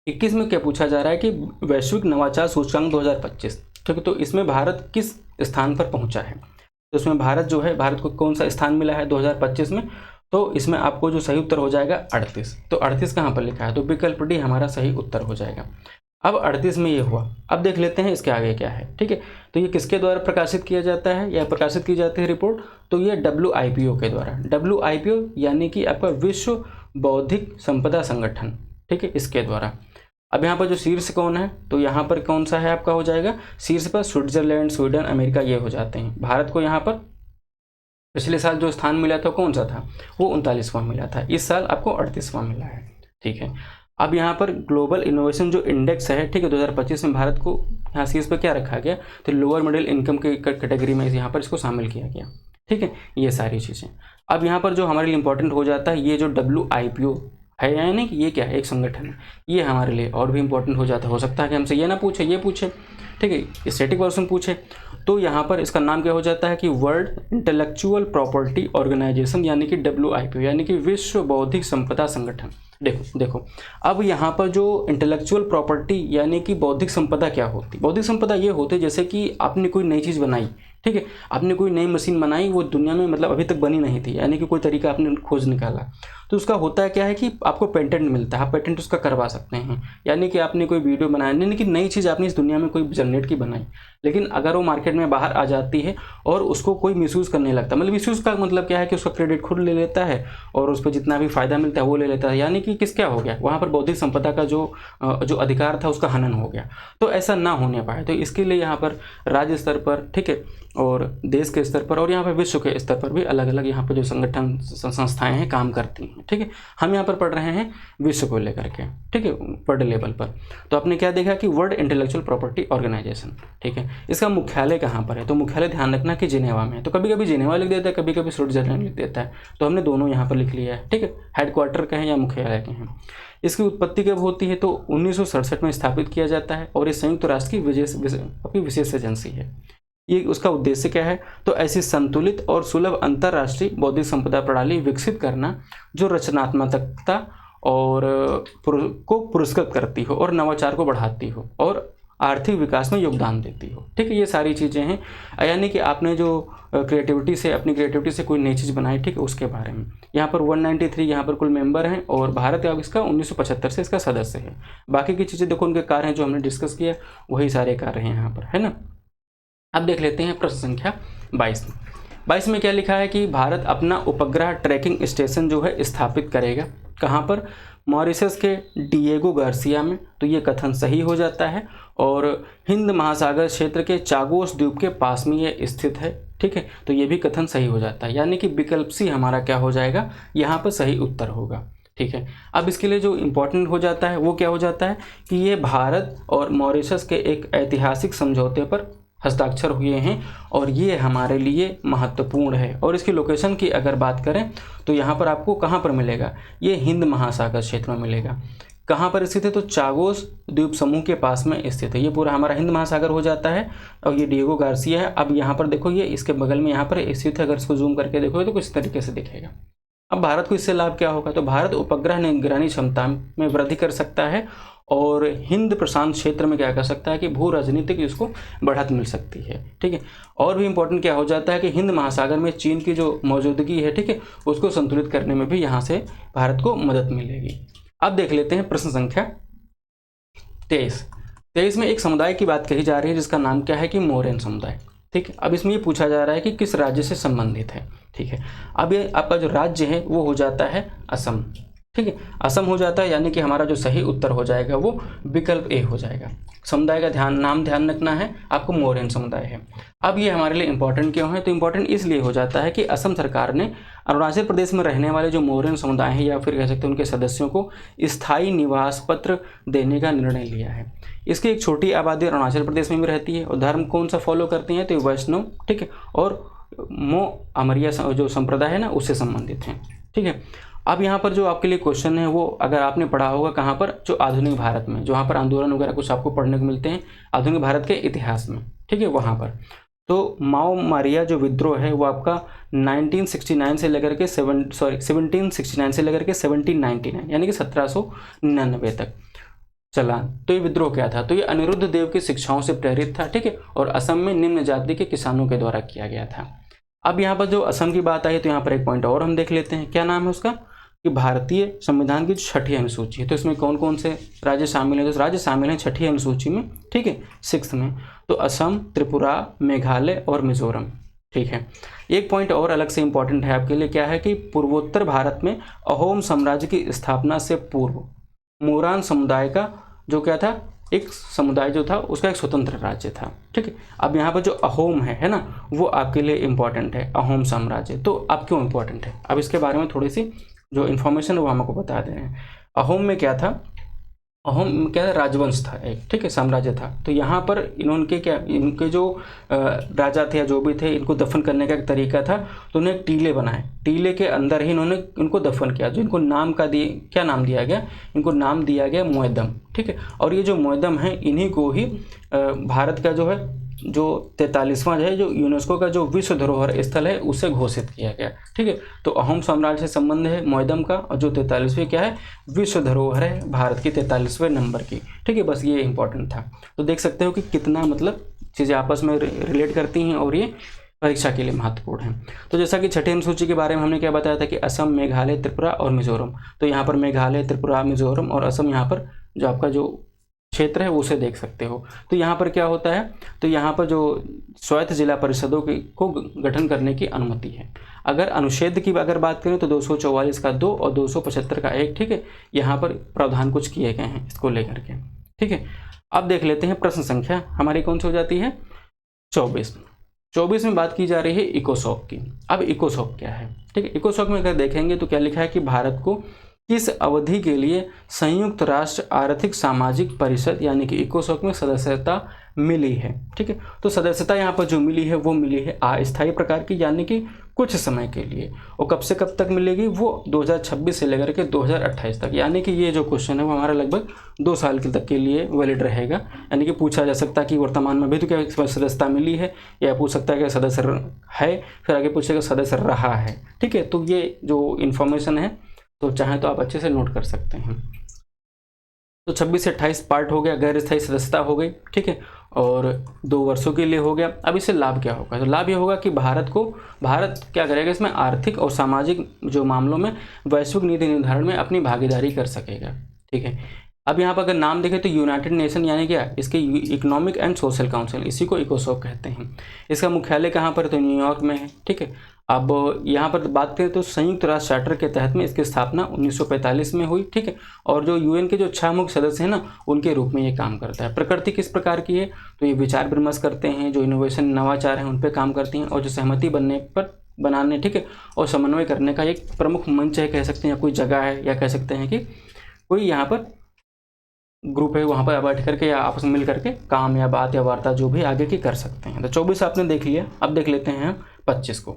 21 में क्या पूछा जा रहा है कि वैश्विक नवाचार सूचकांक 2025। ठीक है, तो इसमें भारत किस स्थान पर पहुँचा है, तो इसमें भारत जो है, भारत को कौन सा स्थान मिला है 2025 में, तो इसमें आपको जो सही उत्तर हो जाएगा 38। तो 38 कहाँ पर लिखा है, तो विकल्प डी हमारा सही उत्तर हो जाएगा। अब 38 में ये हुआ। अब देख लेते हैं इसके आगे क्या है। ठीक है, तो ये किसके द्वारा प्रकाशित किया जाता है या प्रकाशित की जाती है रिपोर्ट, तो ये WIPO के द्वारा। WIPO यानी कि आपका विश्व बौद्धिक संपदा संगठन। ठीक है, इसके द्वारा। अब यहाँ पर जो शीर्ष कौन है, तो यहाँ पर कौन सा है आपका हो जाएगा शीर्ष पर, स्विट्जरलैंड, स्वीडन, अमेरिका ये हो जाते हैं। भारत को यहाँ पर पिछले साल जो स्थान मिला था कौन सा था, वो 39वां मिला था। इस साल आपको 38वां मिला है। ठीक है, अब यहाँ पर ग्लोबल इनोवेशन जो इंडेक्स है, ठीक है, 2025 में भारत को यहाँ शीर्ष पर क्या रखा गया, तो लोअर मिडिल इनकम के कैटेगरी में यहाँ पर इसको शामिल किया गया। ठीक है, ये सारी चीज़ें। अब यहाँ पर जो हमारे लिए इंपॉर्टेंट हो जाता है, ये जो WIPO है, यानी कि ये क्या है, एक संगठन है, ये हमारे लिए और भी इंपॉर्टेंट हो जाता है। हो सकता है कि हमसे ये ना पूछे, ये पूछे। ठीक है, स्टैटिक पर्सन पूछे, तो यहाँ पर इसका नाम क्या हो जाता है कि वर्ल्ड इंटेलेक्चुअल प्रॉपर्टी ऑर्गेनाइजेशन, यानी कि WIPO, यानी कि विश्व बौद्धिक संपदा संगठन। देखो अब यहाँ पर जो इंटेलेक्चुअल प्रॉपर्टी यानी कि बौद्धिक संपदा क्या होती, बौद्धिक संपदा ये होती है जैसे कि आपने कोई नई चीज़ बनाई। ठीक है, आपने कोई नई मशीन बनाई, वो दुनिया में मतलब अभी तक बनी नहीं थी, यानी कि कोई तरीका आपने खोज निकाला, तो उसका होता है क्या है कि आपको पेटेंट मिलता है, आप पेटेंट उसका करवा सकते हैं। यानी कि आपने कोई वीडियो बनाया, यानी कि नई चीज़ आपने इस दुनिया में कोई जनरेट की बनाई, लेकिन अगर वो मार्केट में बाहर आ जाती है और उसको कोई मिसयूज़ करने लगता है, मतलब मिसयूज़ का मतलब क्या है कि उसका क्रेडिट खुद ले लेता है और उस पर जितना भी फ़ायदा मिलता है वो ले लेता है, यानी कि किस क्या हो गया, वहाँ पर बौद्धिक संपदा का जो अधिकार था उसका हनन हो गया। तो ऐसा ना होने पाए, तो इसके लिए यहाँ पर राज्य स्तर पर, ठीक है, और देश के स्तर पर और यहाँ पर विश्व के स्तर पर भी अलग अलग यहाँ पर जो संगठन संस्थाएं हैं काम करती हैं। ठीक है, हम यहाँ पर पढ़ रहे हैं विश्व को लेकर के। ठीक है, वर्ल्ड लेवल पर। तो आपने क्या देखा कि वर्ल्ड इंटेलेक्चुअल प्रॉपर्टी ऑर्गेनाइजेशन। ठीक है, इसका मुख्यालय कहाँ पर है, तो मुख्यालय ध्यान रखना कि जिनेवा में है। तो कभी कभी जिनेवा लिख देता है, कभी कभी स्विट्जरलैंड लिख देता है, तो हमने दोनों यहाँ पर लिख लिया है। ठीक है, हेडक्वार्टर के हैं या मुख्यालय के हैं। इसकी उत्पत्ति कब होती है, तो 1967 में स्थापित किया जाता है और ये संयुक्त राष्ट्र की विशेष एजेंसी है। ये उसका उद्देश्य क्या है, तो ऐसी संतुलित और सुलभ अंतर्राष्ट्रीय बौद्धिक संपदा प्रणाली विकसित करना जो रचनात्मकता और को पुरस्कृत करती हो और नवाचार को बढ़ाती हो और आर्थिक विकास में योगदान देती हो। ठीक है, ये सारी चीज़ें हैं, यानी कि आपने जो अपनी क्रिएटिविटी से कोई नई चीज़ बनाई, ठीक है, उसके बारे में। यहाँ पर 193 यहाँ पर कुल मेंबर हैं और भारत अब इसका 1975 से इसका सदस्य है। बाकी की चीज़ें देखो उनके कार्य हैं जो हमने डिस्कस किया, वही सारे कार्य हैं यहाँ पर, है ना। अब देख लेते हैं प्रश्न संख्या 22 22 में क्या लिखा है कि भारत अपना उपग्रह ट्रैकिंग स्टेशन जो है स्थापित करेगा। कहाँ पर? मॉरिशस के डिएगो गार्सिया में। तो ये कथन सही हो जाता है और हिंद महासागर क्षेत्र के चागोस द्वीप के पास में ये स्थित है। ठीक है, तो ये भी कथन सही हो जाता है, यानी कि विकल्प सी हमारा क्या हो जाएगा, यहाँ पर सही उत्तर होगा। ठीक है, अब इसके लिए जो इम्पोर्टेंट हो जाता है वो क्या हो जाता है कि ये भारत और मॉरिशस के एक ऐतिहासिक समझौते पर हस्ताक्षर हुए हैं और ये हमारे लिए महत्वपूर्ण है। और इसकी लोकेशन की अगर बात करें तो यहाँ पर आपको कहाँ पर मिलेगा, ये हिंद महासागर क्षेत्र में मिलेगा। कहाँ पर स्थित है? तो चागोस द्वीप समूह के पास में स्थित है। ये पूरा हमारा हिंद महासागर हो जाता है और ये डिएगो गार्सिया है। अब यहाँ पर देखो, ये इसके बगल में यहाँ पर स्थित है। अगर इसको जूम करके देखोगे तो कुछ तरीके से दिखेगा। अब भारत को इससे लाभ क्या होगा? तो भारत उपग्रह निगरानी क्षमता में वृद्धि कर सकता है और हिंद प्रशांत क्षेत्र में क्या कर सकता है कि भू राजनीतिक इसको बढ़त मिल सकती है। ठीक है, और भी इंपॉर्टेंट क्या हो जाता है कि हिंद महासागर में चीन की जो मौजूदगी है, ठीक है, उसको संतुलित करने में भी यहाँ से भारत को मदद मिलेगी। अब देख लेते हैं प्रश्न संख्या 23 में एक समुदाय की बात कही जा रही है जिसका नाम क्या है कि मोरेन समुदाय। ठीक है, अब इसमें ये पूछा जा रहा है कि किस राज्य से संबंधित है। ठीक है, अब ये आपका जो राज्य है वो हो जाता है असम। ठीक है, असम हो जाता है, यानी कि हमारा जो सही उत्तर हो जाएगा वो विकल्प ए हो जाएगा। समुदाय का नाम ध्यान रखना है आपको, मोरेन समुदाय है। अब ये हमारे लिए इंपॉर्टेंट क्यों है? तो इंपॉर्टेंट इसलिए हो जाता है कि असम सरकार ने अरुणाचल प्रदेश में रहने वाले जो मोरेन समुदाय हैं या फिर कह सकते हैं उनके सदस्यों को स्थायी निवास पत्र देने का निर्णय लिया है। इसकी एक छोटी आबादी अरुणाचल प्रदेश में भी रहती है और धर्म कौन सा फॉलो करते हैं? तो वैष्णव, ठीक है, और मो अमरिया जो संप्रदाय है ना उससे संबंधित हैं। ठीक है, अब यहाँ पर जो आपके लिए क्वेश्चन है वो अगर आपने पढ़ा होगा कहाँ पर, जो आधुनिक भारत में, जो वहाँ पर आंदोलन वगैरह कुछ आपको पढ़ने को मिलते हैं आधुनिक भारत के इतिहास में। ठीक है, वहाँ पर तो माओ मारिया जो विद्रोह है वो आपका 1769 से लेकर के 1799 यानी कि 1799 तक चला। तो ये विद्रोह क्या था? तो ये अनिरुद्ध देव की शिक्षाओं से प्रेरित था। ठीक है, और असम में निम्न जाति के किसानों के द्वारा किया गया था। अब यहाँ पर जो असम की बात आई तो यहाँ पर एक पॉइंट और हम देख लेते हैं, क्या नाम है उसका कि भारतीय संविधान की छठी अनुसूची है। तो इसमें कौन कौन से राज्य शामिल हैं? तो राज्य शामिल हैं छठी अनुसूची में। ठीक है, 6th में तो असम, त्रिपुरा, मेघालय और मिजोरम। ठीक है, एक पॉइंट और अलग से इंपॉर्टेंट है आपके लिए, क्या है कि पूर्वोत्तर भारत में अहोम साम्राज्य की स्थापना से पूर्व मोरान समुदाय का जो क्या था, एक समुदाय जो था उसका एक स्वतंत्र राज्य था। ठीक है, अब यहाँ पर जो अहोम है ना, वो आपके लिए इम्पॉर्टेंट है, अहोम साम्राज्य। तो अब क्यों इम्पॉर्टेंट है, अब इसके बारे में थोड़ी सी जो इन्फॉर्मेशन है वो हमको बता दे रहे हैं। अहोम में क्या था, अहोम क्या था, राजवंश था एक। ठीक है, साम्राज्य था। तो यहाँ पर इनके क्या, इनके जो राजा थे या जो भी थे, इनको दफन करने का एक तरीका था। तो उन्हें टीले बनाए, टीले के अंदर ही इन्होंने इनको दफन किया। जो इनको नाम का क्या नाम दिया गया, इनको नाम दिया गया मोयदम। ठीक है, और ये जो मोयदम है इन्हीं को ही भारत का जो है जो 43वां है जो यूनेस्को का जो विश्व धरोहर स्थल है उसे घोषित किया गया। ठीक है, तो अहोम साम्राज्य से संबंध है मोयदम का, और जो 43वीं क्या है, विश्व धरोहर है भारत की 43वें नंबर की। ठीक है, बस ये इंपॉर्टेंट था। तो देख सकते हो कि कितना मतलब चीज़ें आपस में रिलेट करती हैं और ये परीक्षा के लिए महत्वपूर्ण है। तो जैसा कि छठी अनुसूची के बारे में हमने क्या बताया था कि असम, मेघालय, त्रिपुरा और मिजोरम। तो यहाँ पर मेघालय, त्रिपुरा, मिजोरम और असम, यहाँ पर जो आपका जो क्षेत्र है उसे देख सकते हो। तो यहाँ पर क्या होता है, तो यहाँ पर जो स्वायत्त जिला परिषदों को गठन करने की अनुमति है। अगर अनुच्छेद की अगर बात करें तो 244 का 2 और 275 का 1। ठीक है, यहाँ पर प्रावधान कुछ किए गए हैं इसको लेकर के। ठीक है, अब देख लेते हैं प्रश्न संख्या हमारी कौन सी हो जाती है, 24 में बात की जा रही है इकोसॉक की। अब इकोसॉक क्या है? ठीक है, इकोसॉक में अगर देखेंगे तो क्या लिखा है कि भारत को किस अवधि के लिए संयुक्त राष्ट्र आर्थिक सामाजिक परिषद यानी कि इकोसॉक में सदस्यता मिली है। ठीक है, तो सदस्यता यहाँ पर जो मिली है वो मिली है अस्थायी प्रकार की, यानी कि कुछ समय के लिए। और कब से कब तक मिलेगी, वो 2026 से लेकर के 2028 तक। यानी कि ये जो क्वेश्चन है वो हमारा लगभग 2 साल के तक के लिए वैलिड रहेगा। यानी कि पूछा जा सकता है कि वर्तमान में भी तो क्या सदस्यता मिली है, या पूछ सकता है कि सदस्य है, फिर आगे पूछेगा सदस्य रहा है। ठीक है, तो ये जो इन्फॉर्मेशन है तो चाहे तो आप अच्छे से नोट कर सकते हैं। तो 26 से 28 पार्ट हो गया, गैर स्थायी सदस्यता हो गई। ठीक है, और 2 वर्षों के लिए हो गया। अब इससे लाभ क्या होगा, तो लाभ ये होगा कि भारत क्या करेगा, इसमें आर्थिक और सामाजिक जो मामलों में वैश्विक नीति निर्धारण में अपनी भागीदारी कर सकेगा। ठीक है, अब यहाँ पर अगर नाम देखें तो यूनाइटेड नेशन यानी क्या, इसके इकोनॉमिक एंड सोशल काउंसिल, इसी को इकोसॉक कहते हैं। इसका मुख्यालय कहाँ पर है, तो न्यूयॉर्क में है। ठीक है, अब यहाँ पर बात करें तो संयुक्त राष्ट्र चार्टर के तहत में इसकी स्थापना 1945 में हुई। ठीक है, और जो यूएन के जो 6 मुख्य सदस्य हैं ना, उनके रूप में ये काम करता है। प्रकृति किस प्रकार की है, तो ये विचार विमर्श करते हैं, जो इनोवेशन नवाचार हैं उन पर काम करती हैं, और जो सहमति बनाने ठीक है और समन्वय करने का एक प्रमुख मंच है कह सकते हैं, या कोई जगह है, या कह सकते हैं कि कोई यहाँ पर ग्रुप है, वहाँ पर बैठ करके या आपस में मिल करके काम या बात या वार्ता जो भी आगे की कर सकते हैं। तो 24 आपने देख लिया, अब देख लेते हैं 25 को।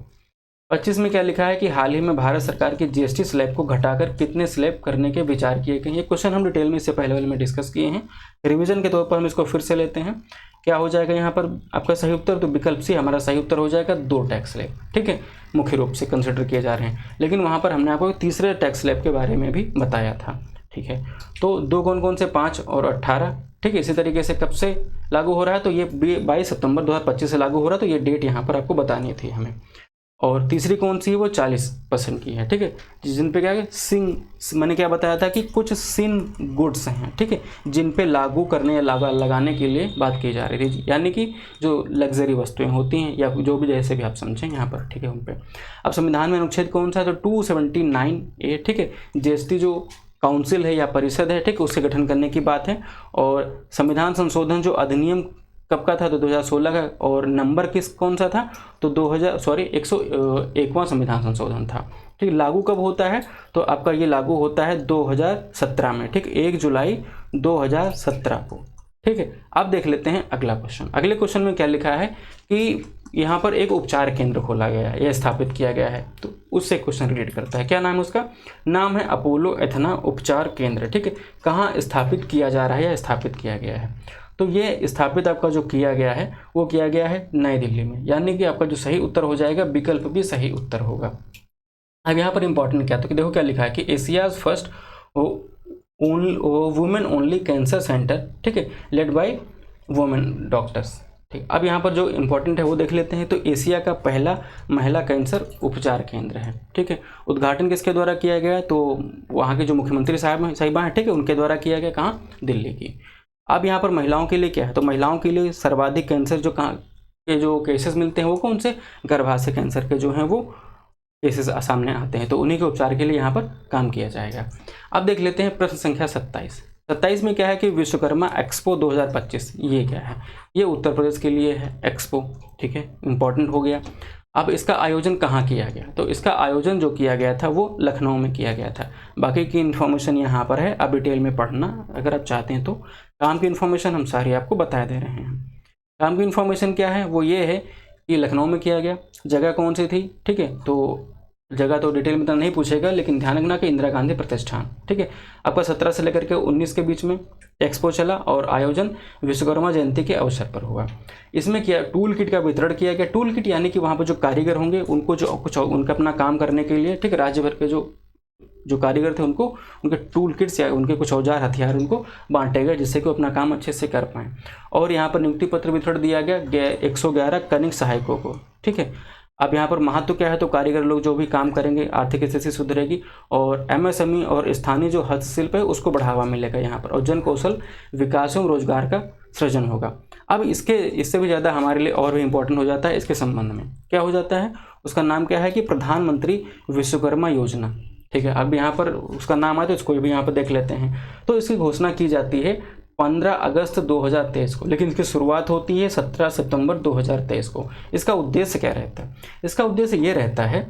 25 में क्या लिखा है कि हाल ही में भारत सरकार की जीएसटी स्लैब को घटाकर कितने स्लैब करने के विचार किए गए। ये क्वेश्चन हम डिटेल में इससे पहले वाले में डिस्कस किए हैं, रिवीजन के तौर पर हम इसको फिर से लेते हैं। क्या हो जाएगा यहाँ पर आपका सही उत्तर, तो विकल्प सी हमारा सही उत्तर हो जाएगा 2 टैक्स स्लैब। ठीक है, मुख्य रूप से कंसिडर किए जा रहे हैं, लेकिन वहाँ पर हमने आपको तीसरे टैक्स स्लैब के बारे में भी बताया था। ठीक है, तो 2 कौन कौन से, 5 और 18। ठीक है, इसी तरीके से कब से लागू हो रहा है, तो ये 22 सितंबर 2025 से लागू हो रहा है, तो ये डेट यहाँ पर आपको बतानी थी हमें। और तीसरी कौन सी है, वो 40% की है। ठीक है, जिन पे क्या है मैंने क्या बताया था कि कुछ सिन गुड्स हैं, ठीक है, जिन पे लागू करने या लगाने के लिए बात की जा रही थी, यानी कि जो लग्जरी वस्तुएं होती हैं या जो भी जैसे भी आप समझें यहाँ पर। ठीक है, उन पे अब संविधान में अनुच्छेद कौन सा है, तो 279A। ठीक है, जीएसटी जो काउंसिल है या परिषद है, ठीक है, उससे गठन करने की बात है। और संविधान संशोधन जो अधिनियम कब का था, तो 2016 का, और नंबर कौन सा था, तो 101वां संविधान संशोधन था। ठीक, लागू कब होता है, तो आपका ये लागू होता है 2017 में। ठीक, 1 जुलाई 2017 को। ठीक है, अब देख लेते हैं अगला क्वेश्चन। अगले क्वेश्चन में क्या लिखा है कि यहाँ पर एक उपचार केंद्र खोला गया है या स्थापित किया गया है, तो उससे क्वेश्चन रिलेट करता है। क्या नाम है उसका, नाम है अपोलो एथना उपचार केंद्र। ठीक है, कहाँ स्थापित किया जा रहा है या स्थापित किया गया है, तो ये स्थापित आपका जो किया गया है वो किया गया है नई दिल्ली में, यानी कि आपका जो सही उत्तर हो जाएगा, विकल्प भी सही उत्तर होगा। अब यहाँ पर इंपॉर्टेंट क्या, तो कि देखो क्या लिखा है कि Asia's first women only cancer centre, ठीक है, लेड बाय वुमेन डॉक्टर्स। ठीक, अब यहाँ पर जो इम्पोर्टेंट है वो देख लेते हैं। तो एशिया का पहला महिला कैंसर उपचार केंद्र है। ठीक है, उद्घाटन किसके द्वारा किया गया, तो वहाँ के जो मुख्यमंत्री साहिबा हैं, ठीक है, उनके द्वारा किया गया, कहाँ, दिल्ली की। अब यहाँ पर महिलाओं के लिए क्या है, तो महिलाओं के लिए सर्वाधिक कैंसर जो कहाँ के जो केसेस मिलते हैं वो कौन से, गर्भाशय कैंसर के जो हैं वो केसेस सामने आते हैं, तो उन्हीं के उपचार के लिए यहाँ पर काम किया जाएगा। अब देख लेते हैं प्रश्न संख्या 27 में क्या है कि विश्वकर्मा एक्सपो 2025, ये क्या है, ये उत्तर प्रदेश के लिए है एक्सपो। ठीक है, इंपॉर्टेंट हो गया। अब इसका आयोजन कहाँ किया गया, तो इसका आयोजन जो किया गया था वो लखनऊ में किया गया था। बाकी की इन्फॉर्मेशन यहाँ पर है, अब डिटेल में पढ़ना अगर आप चाहते हैं तो। काम की इन्फॉर्मेशन हम सारी आपको बता दे रहे हैं। काम की इन्फॉर्मेशन क्या है, वो ये है कि लखनऊ में किया गया। जगह कौन सी थी, ठीक है, तो जगह तो डिटेल में तो नहीं पूछेगा, लेकिन ध्यान रखना कि इंदिरा गांधी प्रतिष्ठान। ठीक है, आपका 17 से लेकर के 19 के बीच में एक्सपो चला और आयोजन विश्वकर्मा जयंती के अवसर पर हुआ। इसमें क्या टूल किट का वितरण किया गया। टूल किट यानी कि वहाँ पर जो कारीगर होंगे उनको जो कुछ उनका अपना काम करने के लिए, ठीक है, राज्य भर के जो कारीगर थे उनको उनके टूल किट्स या उनके कुछ औजार हथियार उनको बांटे गए, जिससे कि वो अपना काम अच्छे से कर पाएँ। और यहाँ पर नियुक्ति पत्र वितरण दिया गया 111 कनिक सहायकों को। ठीक है, अब यहाँ पर महत्व क्या है, तो कारीगर लोग जो भी काम करेंगे आर्थिक स्थिति सुधरेगी, और एमएसएमई और स्थानीय जो हस्तशिल्प है उसको बढ़ावा मिलेगा यहाँ पर, और जन कौशल विकास एवं रोजगार का सृजन होगा। अब इससे भी ज़्यादा हमारे लिए और भी इम्पोर्टेंट हो जाता है इसके संबंध में, क्या हो जाता है, उसका नाम क्या है कि प्रधानमंत्री विश्वकर्मा योजना। ठीक है, अब यहाँ पर उसका नाम आया तो इसको भी यहाँ पर देख लेते हैं। तो इसकी घोषणा की जाती है 15 अगस्त 2023 को, लेकिन इसकी शुरुआत होती है 17 सितंबर 2023 को। इसका उद्देश्य क्या रहता है, इसका उद्देश्य ये रहता है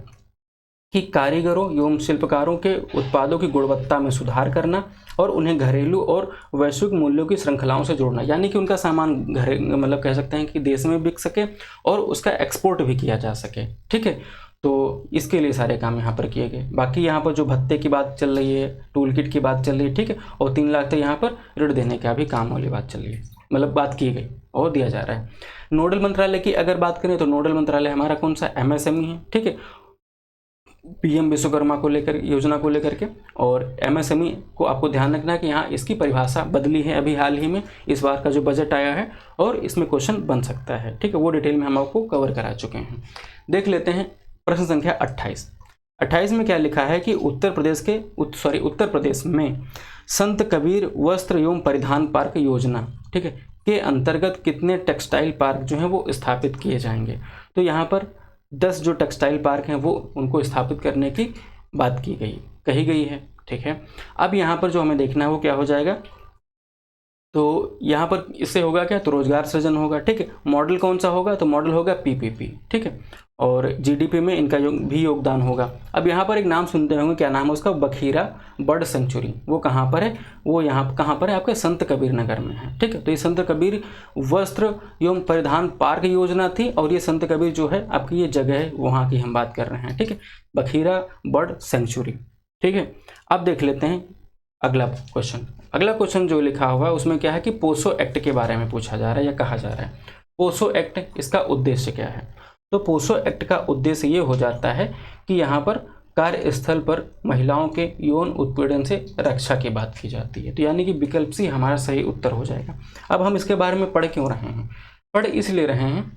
कि कारीगरों एवं शिल्पकारों के उत्पादों की गुणवत्ता में सुधार करना और उन्हें घरेलू और वैश्विक मूल्यों की श्रृंखलाओं से जोड़ना, यानी कि उनका सामान मतलब कह सकते हैं कि देश में बिक सके और उसका एक्सपोर्ट भी किया जा सके। ठीक है, तो इसके लिए सारे काम यहाँ पर किए गए। बाकी यहाँ पर जो भत्ते की बात चल रही है, टूल किट की बात चल रही है, ठीक है, और 3 लाख तक यहाँ पर ऋण देने का भी काम वाली बात चल रही है, मतलब बात की गई और दिया जा रहा है। नोडल मंत्रालय की अगर बात करें तो नोडल मंत्रालय हमारा कौन सा, एमएसएमई है। ठीक है, पीएम विश्वकर्मा को लेकर, योजना को लेकर के, और एमएसएमई को आपको ध्यान रखना है कि यहाँ इसकी परिभाषा बदली है अभी हाल ही में, इस बार का जो बजट आया है, और इसमें क्वेश्चन बन सकता है। ठीक है, वो डिटेल में हम आपको कवर करा चुके हैं। देख लेते हैं प्रश्न संख्या 28। 28 में क्या लिखा है कि उत्तर प्रदेश में संत कबीर वस्त्र एवं परिधान पार्क योजना, ठीक है, के अंतर्गत कितने टेक्सटाइल पार्क जो हैं वो स्थापित किए जाएंगे। तो यहाँ पर 10 जो टेक्सटाइल पार्क हैं वो उनको स्थापित करने की बात कही गई है, ठीक है। अब यहाँ पर जो हमें देखना है वो क्या हो जाएगा, तो यहाँ पर इससे होगा क्या, तो रोजगार सृजन होगा, ठीक है। मॉडल कौन सा होगा, तो मॉडल होगा पीपीपी, ठीक है, और जीडीपी में इनका भी योगदान होगा। अब यहाँ पर एक नाम सुनते होंगे, क्या नाम है उसका, बखीरा बर्ड सेंचुरी। वो कहाँ पर है, वो यहाँ कहाँ पर है, आपके संत कबीर नगर में है, ठीक है। तो ये संत कबीर वस्त्र एवं परिधान पार्क योजना थी, और ये संत कबीर जो है आपकी ये जगह है, वहाँ की हम बात कर रहे हैं, ठीक है, बखीरा बर्ड सेंचुरी, ठीक है। अब देख लेते हैं अगला क्वेश्चन जो लिखा हुआ है उसमें क्या है कि पोसो एक्ट के बारे में पूछा जा रहा है या कहा जा रहा है। पोसो एक्ट, इसका उद्देश्य क्या है, तो पोसो एक्ट का उद्देश्य ये हो जाता है कि यहाँ पर कार्यस्थल पर महिलाओं के यौन उत्पीड़न से रक्षा की बात की जाती है। तो यानी कि विकल्प सी हमारा सही उत्तर हो जाएगा। अब हम इसके बारे में पढ़ क्यों रहे हैं, पढ़ इसलिए रहे हैं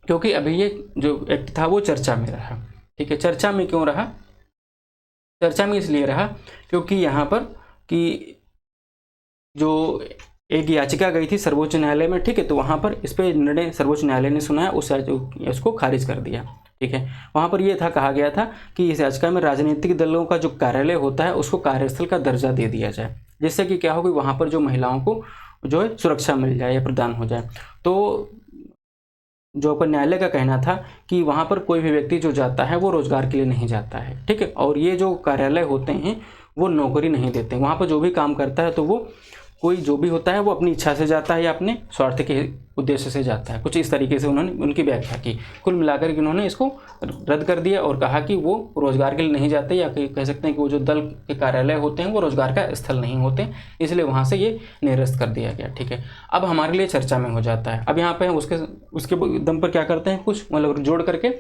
क्योंकि अभी ये जो एक्ट था वो चर्चा में रहा, ठीक है। चर्चा में क्यों रहा, चर्चा में इसलिए रहा क्योंकि यहाँ पर कि जो एक याचिका गई थी सर्वोच्च न्यायालय में, ठीक है, तो वहाँ पर इस पर निर्णय सर्वोच्च न्यायालय ने सुनाया, उसको खारिज कर दिया, ठीक है। वहाँ पर यह कहा गया था कि इस याचिका में राजनीतिक दलों का जो कार्यालय होता है उसको कार्यस्थल का दर्जा दे दिया जाए, जिससे कि क्या हो कि वहाँ पर जो महिलाओं को जो है सुरक्षा मिल जाए या प्रदान हो जाए। तो जो अपन न्यायालय का कहना था कि वहाँ पर कोई भी व्यक्ति जो जाता है वो रोजगार के लिए नहीं जाता है, ठीक है, और ये जो कार्यालय होते हैं वो नौकरी नहीं देते। वहाँ पर जो भी काम करता है तो वो कोई जो भी होता है वो अपनी इच्छा से जाता है या अपने स्वार्थ के उद्देश्य से जाता है, कुछ इस तरीके से उन्होंने उनकी व्याख्या की। कुल मिलाकर के उन्होंने इसको रद्द कर दिया और कहा कि वो रोजगार के लिए नहीं जाते, या कह सकते हैं कि वो जो दल के कार्यालय होते हैं वो रोजगार का स्थल नहीं होते, इसलिए वहाँ से ये निरस्त कर दिया गया, ठीक है। अब हमारे लिए चर्चा में हो जाता है। अब यहाँ पे उसके दम पर क्या करते हैं, कुछ मतलब जोड़ करके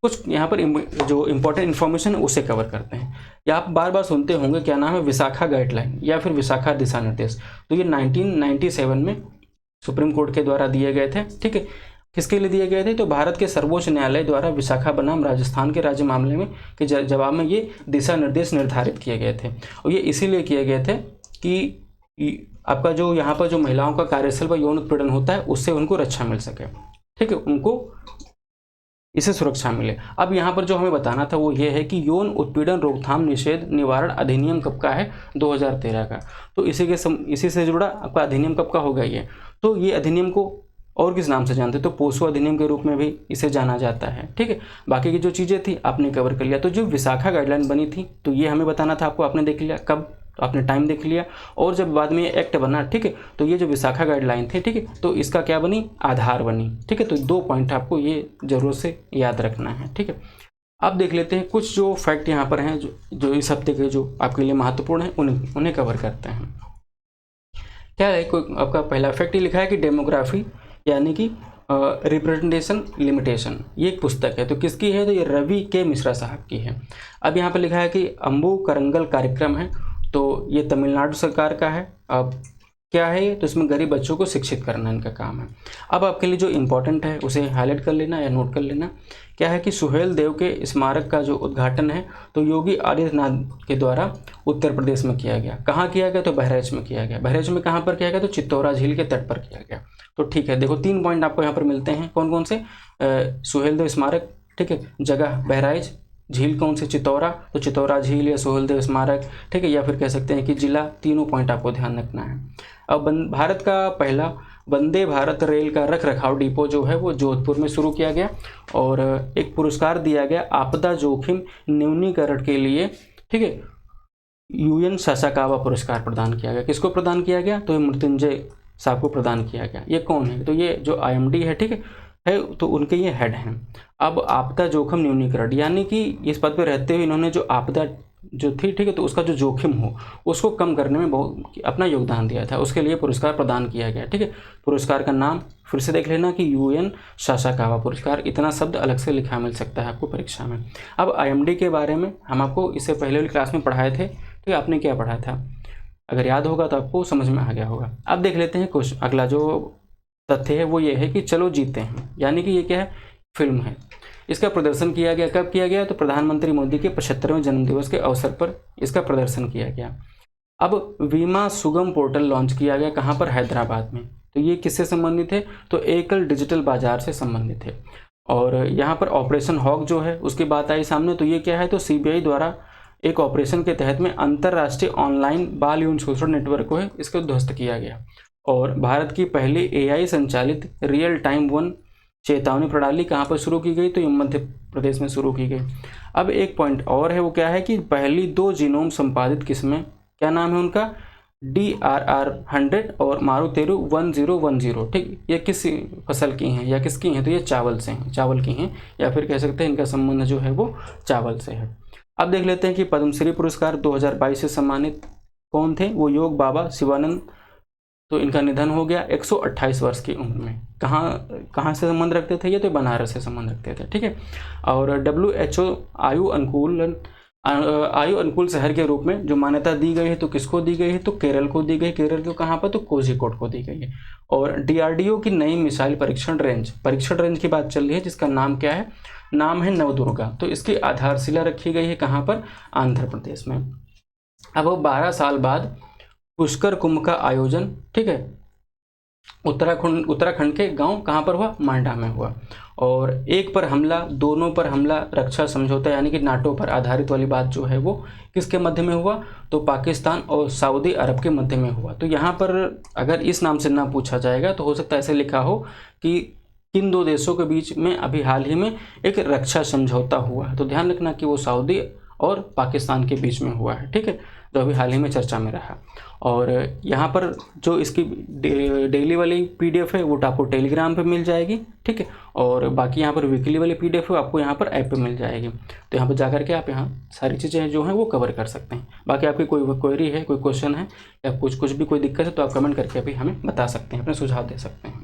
कुछ यहाँ पर जो इम्पोर्टेंट इन्फॉर्मेशन है उसे कवर करते हैं। या आप बार बार सुनते होंगे क्या नाम है, विशाखा गाइडलाइन या फिर विशाखा दिशा निर्देश। तो ये 1997 में सुप्रीम कोर्ट के द्वारा दिए गए थे, ठीक है। किसके लिए दिए गए थे, तो भारत के सर्वोच्च न्यायालय द्वारा विशाखा बनाम राजस्थान के राज्य मामले में के जवाब में ये दिशा निर्देश निर्धारित किए गए थे। और ये इसीलिए किए गए थे कि आपका जो यहाँ पर जो महिलाओं का कार्यस्थल पर यौन उत्पीड़न होता है उससे उनको रक्षा मिल सके, ठीक है, उनको इसे सुरक्षा मिले। अब यहाँ पर जो हमें बताना था वो ये है कि यौन उत्पीड़न रोकथाम निषेध निवारण अधिनियम कब का है, 2013 का। तो इसी से जुड़ा आपका अधिनियम कब का होगा ये, तो ये अधिनियम को और किस नाम से जानते हैं, तो पोसो अधिनियम के रूप में भी इसे जाना जाता है, ठीक है। बाकी की जो चीज़ें थी आपने कवर कर लिया। तो जो विशाखा गाइडलाइन बनी थी तो ये हमें बताना था आपको, आपने देख लिया कब, तो आपने टाइम देख लिया। और जब बाद में ये एक्ट बना, ठीक है, तो ये जो विशाखा गाइडलाइन थे, ठीक है, तो इसका क्या बनी, आधार बनी, ठीक है। तो 2 पॉइंट आपको ये जरूर से याद रखना है, ठीक है। अब देख लेते हैं कुछ जो फैक्ट यहाँ पर हैं जो इस हफ्ते के जो आपके लिए महत्वपूर्ण है उन्हें कवर करते हैं। क्या है, कोई आपका पहला फैक्ट ही लिखा है कि डेमोग्राफी यानी कि रिप्रेजेंटेशन लिमिटेशन, ये एक पुस्तक है। तो किसकी है, तो ये रवि के मिश्रा साहब की है। अब यहाँ पर लिखा है कि अम्बू करंगल कार्यक्रम है, तो ये तमिलनाडु सरकार का है। अब क्या है, तो इसमें गरीब बच्चों को शिक्षित करना इनका काम है। अब आपके लिए जो इम्पोर्टेंट है उसे हाईलाइट कर लेना या नोट कर लेना। क्या है कि सुहेल देव के स्मारक का जो उद्घाटन है तो योगी आदित्यनाथ के द्वारा उत्तर प्रदेश में किया गया। कहाँ किया गया, तो बहराइच में किया गया। बहराइच में कहाँ पर किया गया, तो चित्तौरा झील के तट पर किया गया। तो ठीक है, देखो 3 पॉइंट आपको यहाँ पर मिलते हैं। कौन कौन से, सुहेल देव स्मारक, ठीक है, जगह बहराइच, झील कौन से, चित्तौरा, तो चित्तौरा झील या सुहेल देव स्मारक, ठीक है, या फिर कह सकते हैं कि जिला, तीनों पॉइंट आपको ध्यान रखना है। अब भारत का पहला वंदे भारत रेल का रख रखाव डिपो जो है वो जोधपुर में शुरू किया गया, और एक पुरस्कार दिया गया आपदा जोखिम न्यूनीकरण के लिए, ठीक है, UN सासाकावा पुरस्कार प्रदान किया गया। किसको प्रदान किया गया, तो ये मृत्युंजय साहब को प्रदान किया गया। ये कौन है, तो ये जो IMD है, ठीक है, तो उनके ये हेड हैं। अब आपदा जोखिम न्यूनीकरण यानी कि इस पद पर रहते हुए इन्होंने जो आपदा जो थी, ठीक है, तो उसका जो जोखिम हो उसको कम करने में बहुत अपना योगदान दिया था, उसके लिए पुरस्कार प्रदान किया गया, ठीक है। पुरस्कार का नाम फिर से देख लेना कि UN सासाकावा पुरस्कार, इतना शब्द अलग से लिखा मिल सकता है आपको परीक्षा में। अब IMD के बारे में हम आपको इससे पहले वाली क्लास में पढ़ाए थे, ठीक है, आपने क्या पढ़ा था, अगर याद होगा तो आपको समझ में आ गया होगा। अब देख लेते हैं कुछ अगला जो तथ्य है वो ये है कि चलो जीते हैं, यानी कि ये क्या है, फिल्म है। इसका प्रदर्शन किया गया। कब किया गया? तो प्रधानमंत्री मोदी के 75वें जन्मदिवस के अवसर पर इसका प्रदर्शन किया गया। अब बीमा सुगम पोर्टल लॉन्च किया गया, कहाँ पर? हैदराबाद में। तो ये किससे संबंधित है? तो एकल डिजिटल बाजार से संबंधित है। और यहाँ पर ऑपरेशन हॉक जो है उसकी बात आई सामने। तो ये क्या है? तो सीबीआई द्वारा एक ऑपरेशन के तहत में अंतर्राष्ट्रीय ऑनलाइन बाल यौन शोषण नेटवर्क को है इसको ध्वस्त किया गया। और भारत की पहली एआई संचालित रियल टाइम वन चेतावनी प्रणाली कहाँ पर शुरू की गई? तो ये मध्य प्रदेश में शुरू की गई। अब एक पॉइंट और है, वो क्या है कि पहली 2 जीनोम संपादित किस्में, क्या नाम है उनका? DRR100 और मारुतेरू 1010। ठीक, ये किस फसल की हैं या किसकी हैं? तो ये चावल से हैं, चावल की हैं, या फिर कह सकते हैं इनका संबंध जो है वो चावल से है। अब देख लेते हैं कि पद्मश्री पुरस्कार 2022 से सम्मानित कौन थे? वो योग बाबा शिवानंद। तो इनका निधन हो गया 128 वर्ष की उम्र में। कहाँ से संबंध रखते थे ये? तो बनारस से संबंध रखते थे। ठीक है। और WHO आयु अनुकूल शहर के रूप में जो मान्यता दी गई है तो किसको दी गई है? तो केरल को दी गई। केरल को कहाँ पर? तो कोझिकोड को दी गई है। और DRDO की नई मिसाइल परीक्षण रेंज की बात चल रही है, जिसका नाम क्या है? नाम है नवदुर्गा। तो इसकी आधारशिला रखी गई है कहाँ पर? आंध्र प्रदेश में। अब 12 साल बाद पुष्कर कुंभ का आयोजन, ठीक है, उत्तराखंड के गांव कहाँ पर हुआ? मांडा में हुआ। और एक पर हमला, दोनों पर हमला, रक्षा समझौता यानी कि नाटो पर आधारित वाली बात जो है वो किसके मध्य में हुआ? तो पाकिस्तान और सऊदी अरब के मध्य में हुआ। तो यहाँ पर अगर इस नाम से ना पूछा जाएगा तो हो सकता है ऐसे लिखा हो कि किन 2 देशों के बीच में अभी हाल ही में एक रक्षा समझौता हुआ है। तो ध्यान रखना कि वो सऊदी और पाकिस्तान के बीच में हुआ है। ठीक है, जो अभी हाल ही में चर्चा में रहा। और यहाँ पर जो इसकी डेली वाली PDF है वो आपको टेलीग्राम पे मिल जाएगी। ठीक है, और बाकी यहाँ पर वीकली वाली PDF है आपको यहाँ पर ऐप पे मिल जाएगी। तो यहाँ पर जाकर के आप यहाँ सारी चीज़ें जो हैं वो कवर कर सकते हैं। बाकी आपकी कोई क्वेरी है, कोई क्वेश्चन है या कुछ भी कोई दिक्कत है तो आप कमेंट करके अभी हमें बता सकते हैं, अपने सुझाव दे सकते हैं।